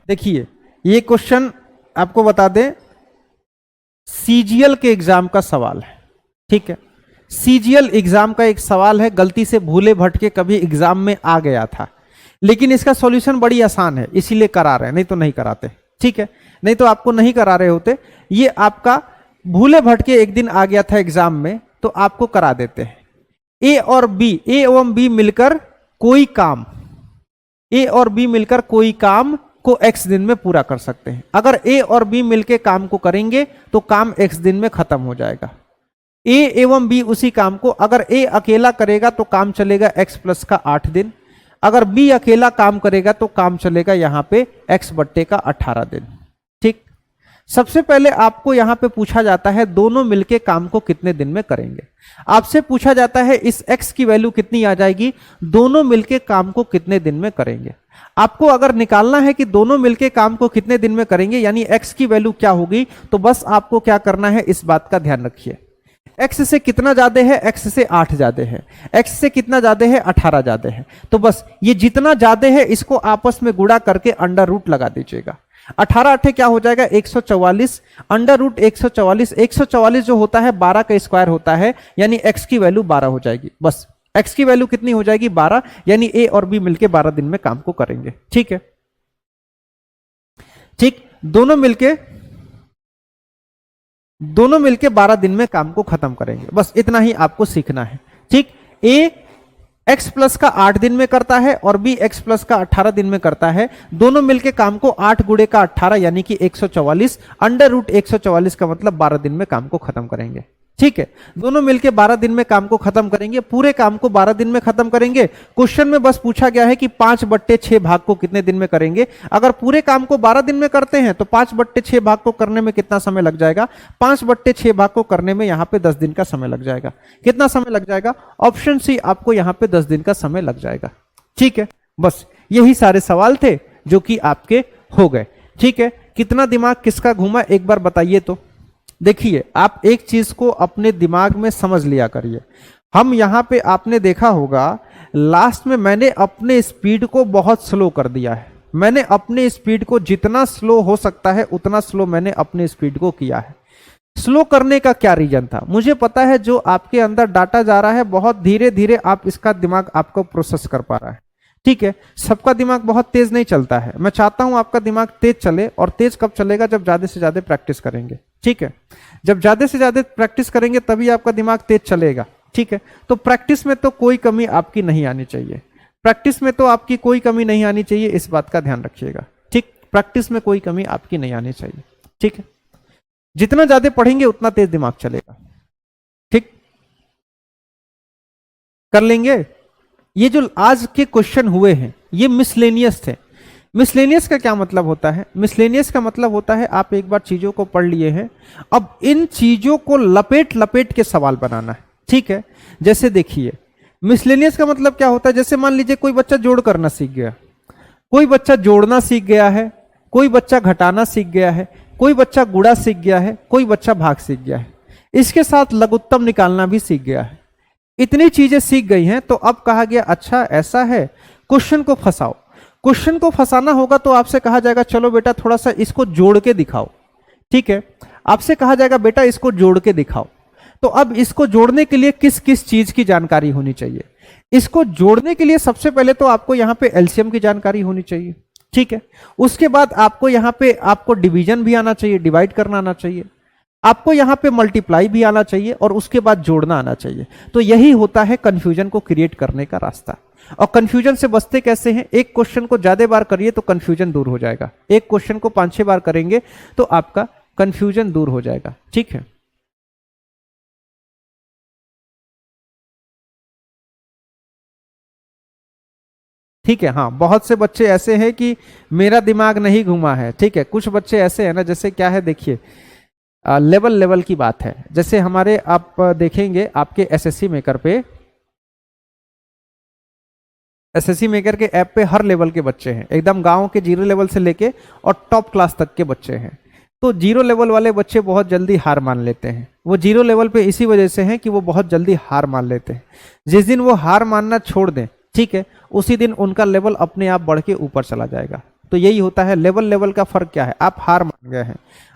देखिए ये क्वेश्चन आपको बता दें सीजीएल के एग्जाम का सवाल है, ठीक है। सीजीएल एग्जाम का एक सवाल है, गलती से भूले भटके कभी एग्जाम में आ गया था, लेकिन इसका सॉल्यूशन बड़ी आसान है, इसीलिए करा रहे हैं, नहीं तो नहीं कराते, ठीक है। नहीं तो आपको नहीं करा रहे होते, ये आपका भूले भटके एक दिन आ गया था एग्जाम में तो आपको करा देते हैं। ए और बी, ए एवं बी मिलकर कोई काम, ए और बी मिलकर कोई काम को x दिन में पूरा कर सकते हैं। अगर a और b मिलके काम को करेंगे तो काम x दिन में खत्म हो जाएगा। a एवं b उसी काम को अगर a अकेला करेगा तो काम चलेगा x प्लस का 8 दिन, अगर b अकेला काम करेगा तो काम चलेगा यहां पे x बट्टे का 18 दिन, ठीक। सबसे पहले आपको यहां पे पूछा जाता है दोनों मिलके काम को कितने दिन में करेंगे। आपसे पूछा जाता है इस x की वैल्यू कितनी आ जाएगी, दोनों मिलके काम को कितने दिन में करेंगे। आपको अगर निकालना है कि दोनों मिलके काम को कितने दिन में करेंगे यानी x की वैल्यू क्या होगी, तो बस आपको क्या करना है इस बात का ध्यान रखिए। x से कितना ज्यादा है, x से 8 ज्यादा है, x से कितना ज्यादा है, 18 ज्यादा है, तो बस ये जितना ज्यादा है इसको आपस में गुणा करके अंडर रूट लगा दीजिएगा। 18 8 क्या हो जाएगा 144, अंडर रूट 144, 144 जो होता है 12 का स्क्वायर होता है, यानी x की वैल्यू 12 हो जाएगी। बस x की वैल्यू कितनी हो जाएगी 12, यानी a और b मिलके 12 दिन में काम को करेंगे, ठीक है। ठीक, दोनों मिलके 12 दिन में काम को खत्म करेंगे, बस इतना ही आपको सीखना है, ठीक। a x प्लस का 8 दिन में करता है और b x प्लस का 18 दिन में करता है। दोनों मिलके काम को 8 गुणे का 18 यानी कि 144, अंडर रूट 144 का मतलब 12 दिन में काम को खत्म करेंगे। ठीक है, दोनों मिलके 12 दिन में काम को खत्म करेंगे। पूरे काम को 12 दिन में खत्म करेंगे। क्वेश्चन में बस पूछा गया है कि 5/6 भाग को कितने दिन में करेंगे। अगर पूरे काम को 12 दिन में करते हैं तो 5/6 भाग को करने में कितना समय लग जाएगा? 5/6 भाग को करने में यहां पे 10 दिन का समय लग जाएगा। कितना समय लग जाएगा? ऑप्शन सी, आपको यहां पे 10 दिन का समय लग जाएगा। ठीक है, बस यही सारे सवाल थे जो कि आपके हो गए। ठीक है, कितना दिमाग किसका घूमा एक बार बताइए तो। देखिए, आप एक चीज को अपने दिमाग में समझ लिया करिए। हम यहां पे आपने देखा होगा लास्ट में मैंने अपने स्पीड को बहुत स्लो कर दिया है। मैंने अपने स्पीड को जितना स्लो हो सकता है उतना स्लो मैंने अपने स्पीड को किया है। स्लो करने का क्या रीजन था? मुझे पता है जो आपके अंदर डाटा जा रहा है बहुत धीरे धीरे आप इसका दिमाग आपको प्रोसेस कर पा रहा है। ठीक है, सबका दिमाग बहुत तेज नहीं चलता है। मैं चाहता हूं आपका दिमाग तेज चले, और तेज कब चलेगा? जब ज्यादा से ज्यादा प्रैक्टिस करेंगे। ठीक है, जब ज्यादा से ज्यादा प्रैक्टिस करेंगे तभी आपका दिमाग तेज चलेगा। ठीक है, तो प्रैक्टिस में तो कोई कमी आपकी नहीं आनी चाहिए। प्रैक्टिस में तो आपकी कोई कमी नहीं आनी चाहिए, इस बात का ध्यान रखिएगा। ठीक, प्रैक्टिस में कोई कमी आपकी नहीं आनी चाहिए। ठीक है, जितना ज्यादा पढ़ेंगे उतना तेज दिमाग चलेगा। ठीक, कर लेंगे। ये जो आज के क्वेश्चन हुए हैं ये मिसलेनियस थे। मिसलेनियस का क्या मतलब होता है? मिसलेनियस का मतलब होता है आप एक बार चीजों को पढ़ लिए हैं, अब इन चीजों को लपेट लपेट के सवाल बनाना है। ठीक है, जैसे देखिए मिसलेनियस का मतलब क्या होता है? जैसे मान लीजिए कोई बच्चा जोड़ करना सीख गया, कोई बच्चा जोड़ना सीख गया है, कोई बच्चा घटाना सीख गया है, कोई बच्चा गुणा सीख गया है, कोई बच्चा भाग सीख गया है, इसके साथ लघुत्तम निकालना भी सीख गया है। इतनी चीजें सीख गई हैं तो अब कहा गया अच्छा ऐसा है, क्वेश्चन को फंसाओ। क्वेश्चन को फंसाना होगा तो आपसे कहा जाएगा चलो बेटा थोड़ा सा इसको जोड़ के दिखाओ। ठीक है, आपसे कहा जाएगा बेटा इसको जोड़ के दिखाओ। तो अब इसको जोड़ने के लिए किस किस चीज की जानकारी होनी चाहिए? इसको जोड़ने के लिए सबसे पहले तो आपको यहां पे एलसीएम की जानकारी होनी चाहिए। ठीक है, उसके बाद आपको यहां पे आपको डिवीजन भी आना चाहिए, डिवाइड करना आना चाहिए, आपको यहां पे मल्टीप्लाई भी आना चाहिए, और उसके बाद जोड़ना आना चाहिए। तो यही होता है कंफ्यूजन को क्रिएट करने का रास्ता। और कंफ्यूजन से बचते कैसे हैं? एक क्वेश्चन को ज्यादा बार करिए तो कंफ्यूजन दूर हो जाएगा। एक क्वेश्चन को 5-6 बार करेंगे तो आपका कंफ्यूजन दूर हो जाएगा। ठीक है, ठीक है। हाँ, बहुत से बच्चे ऐसे हैं कि मेरा दिमाग नहीं घूमा है। ठीक है, कुछ बच्चे ऐसे हैं ना, जैसे क्या है देखिए, लेवल लेवल की बात है। जैसे हमारे आप देखेंगे आपके एसएससी मेकर पे, एसएससी मेकर के ऐप पे हर लेवल के बच्चे हैं, एकदम गांव के 0 लेवल से लेके और टॉप क्लास तक के बच्चे हैं। तो 0 लेवल वाले बच्चे बहुत जल्दी हार मान लेते हैं। वो 0 लेवल पे इसी वजह से हैं कि वो बहुत जल्दी हार मान लेते हैं। जिस दिन वो हार मानना छोड़ दें, ठीक है, उसी दिन उनका लेवल अपने आप बढ़ के ऊपर चला जाएगा। तो यही होता है, लेवल लेवल का फर्क क्या है? आप हार मान गए हैं,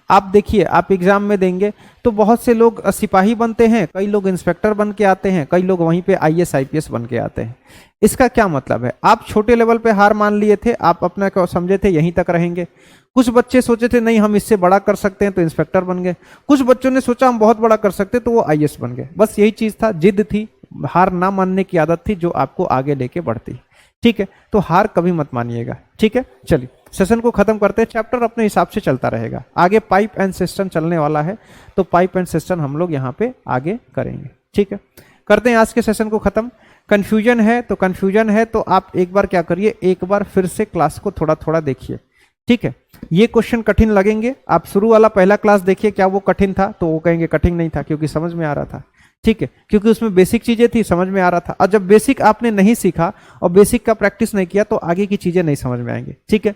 आप देखिए आप एग्जाम में देंगे तो बहुत से लोग सिपाही बनते हैं, कई लोग इंस्पेक्टर बन के आते हैं, कई लोग वहीं पे आईएएस आईपीएस बन के आते हैं। इसका क्या मतलब है? आप छोटे लेवल पे हार मान लिए थे, आप अपना क्या समझे थे यहीं तक रहेंगे। कुछ बच्चे सोचे थे नहीं हम इससे बड़ा कर सकते हैं तो इंस्पेक्टर बन गए, कुछ बच्चों ने सोचा हम बहुत बड़ा कर सकते हैं तो वो आईएएस बन गए। बस यही चीज था, जिद थी, हार ना मानने की आदत थी जो आपको आगे लेके बढ़ती। ठीक है, तो हार कभी मत मानिएगा। ठीक है, चलिए सेशन को खत्म करते हैं। चैप्टर अपने हिसाब से चलता रहेगा, आगे पाइप एंड सिस्टम चलने वाला है तो पाइप एंड सिस्टम हम लोग यहाँ पे आगे करेंगे। ठीक है, करते हैं आज के सेशन को खत्म। कंफ्यूजन है तो कंफ्यूजन है तो आप एक बार क्या करिए, एक बार फिर से क्लास को थोड़ा थोड़ा देखिए। ठीक है, ये क्वेश्चन कठिन लगेंगे, आप शुरू वाला पहला क्लास देखिए, क्या वो कठिन था? तो वो कहेंगे कठिन नहीं था क्योंकि समझ में आ रहा था। ठीक है, क्योंकि उसमें बेसिक चीजें थी, समझ में आ रहा था। और जब बेसिक आपने नहीं सीखा और बेसिक का प्रैक्टिस नहीं किया तो आगे की चीजें नहीं समझ में आएंगी। ठीक है,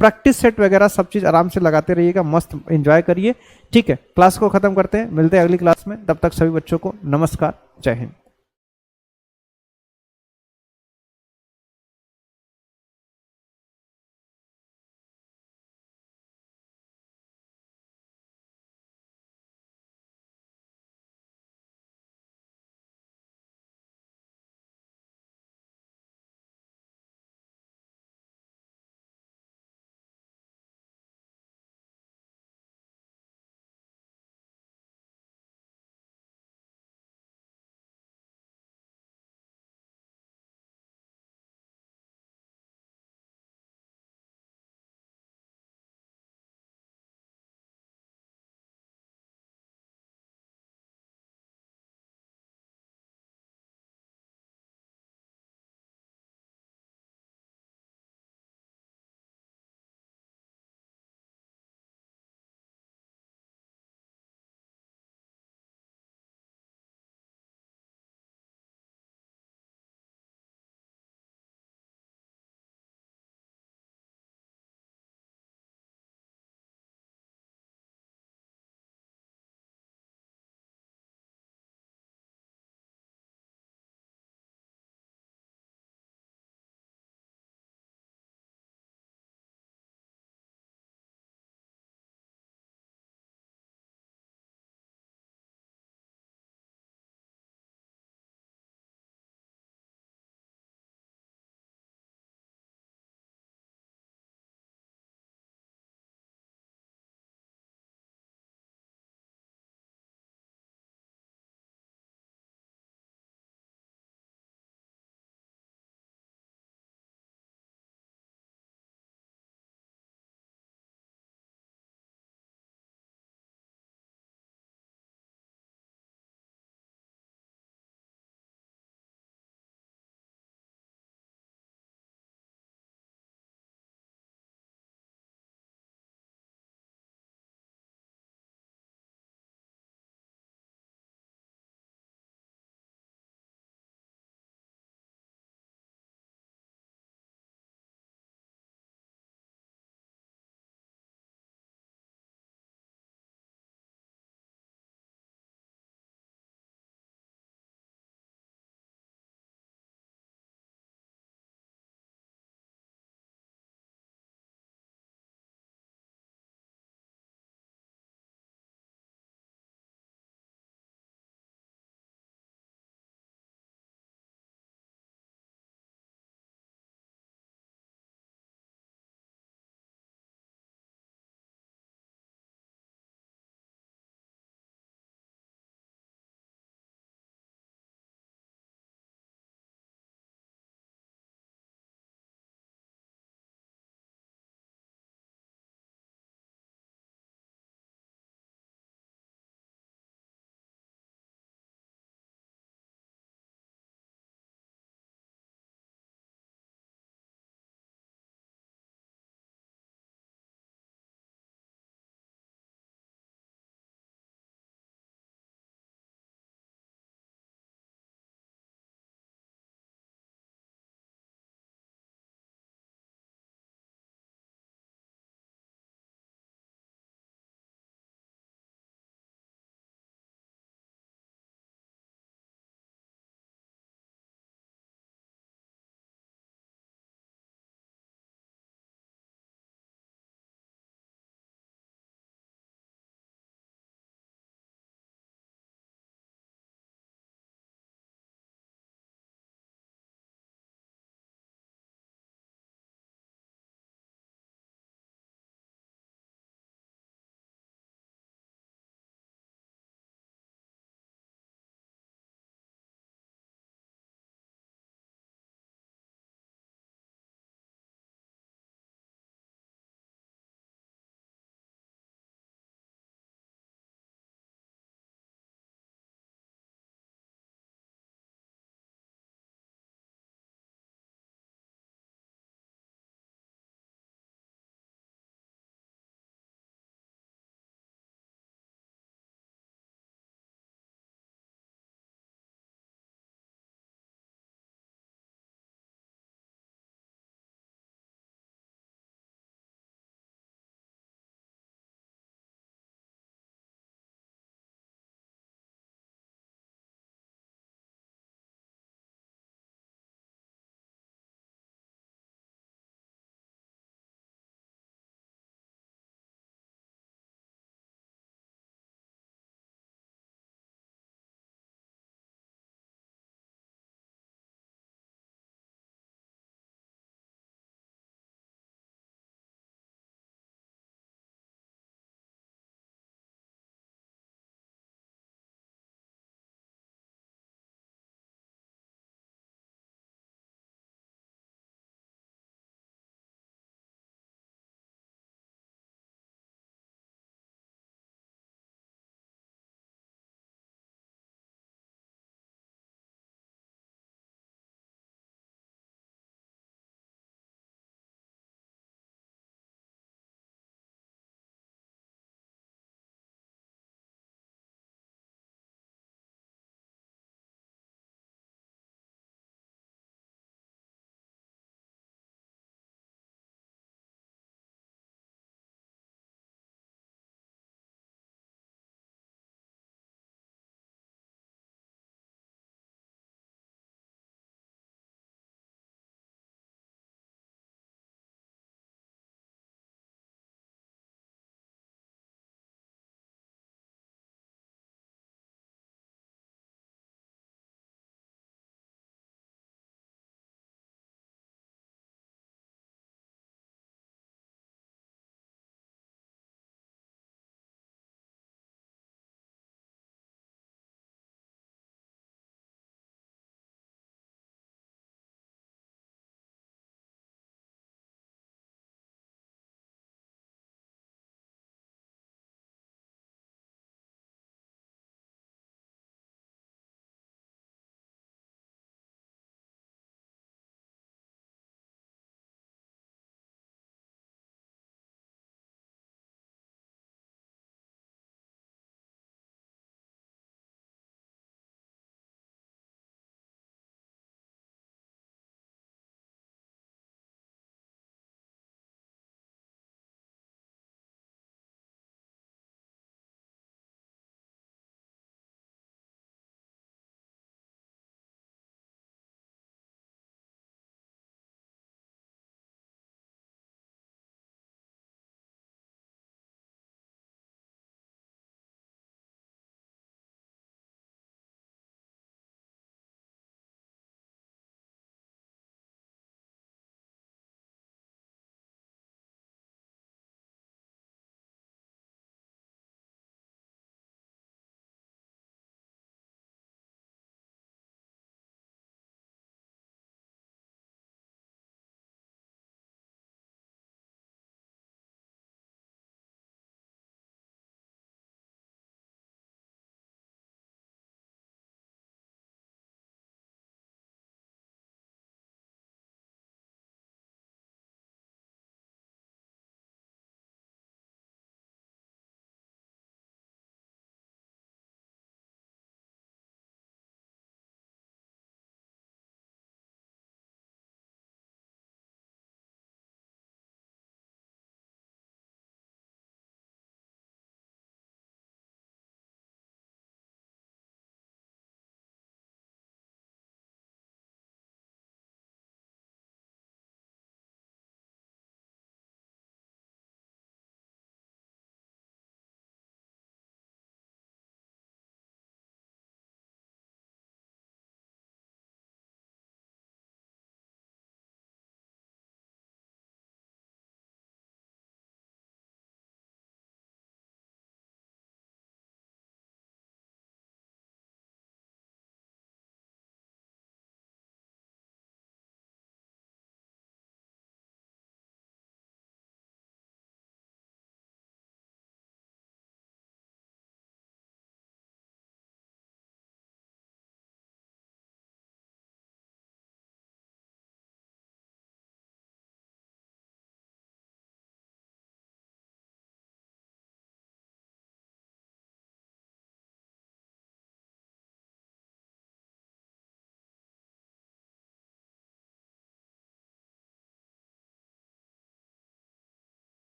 प्रैक्टिस सेट वगैरह सब चीज आराम से लगाते रहिएगा, मस्त एंजॉय करिए। ठीक है, क्लास को खत्म करते हैं, मिलते हैं अगली क्लास में। तब तक सभी बच्चों को नमस्कार, जय हिंद।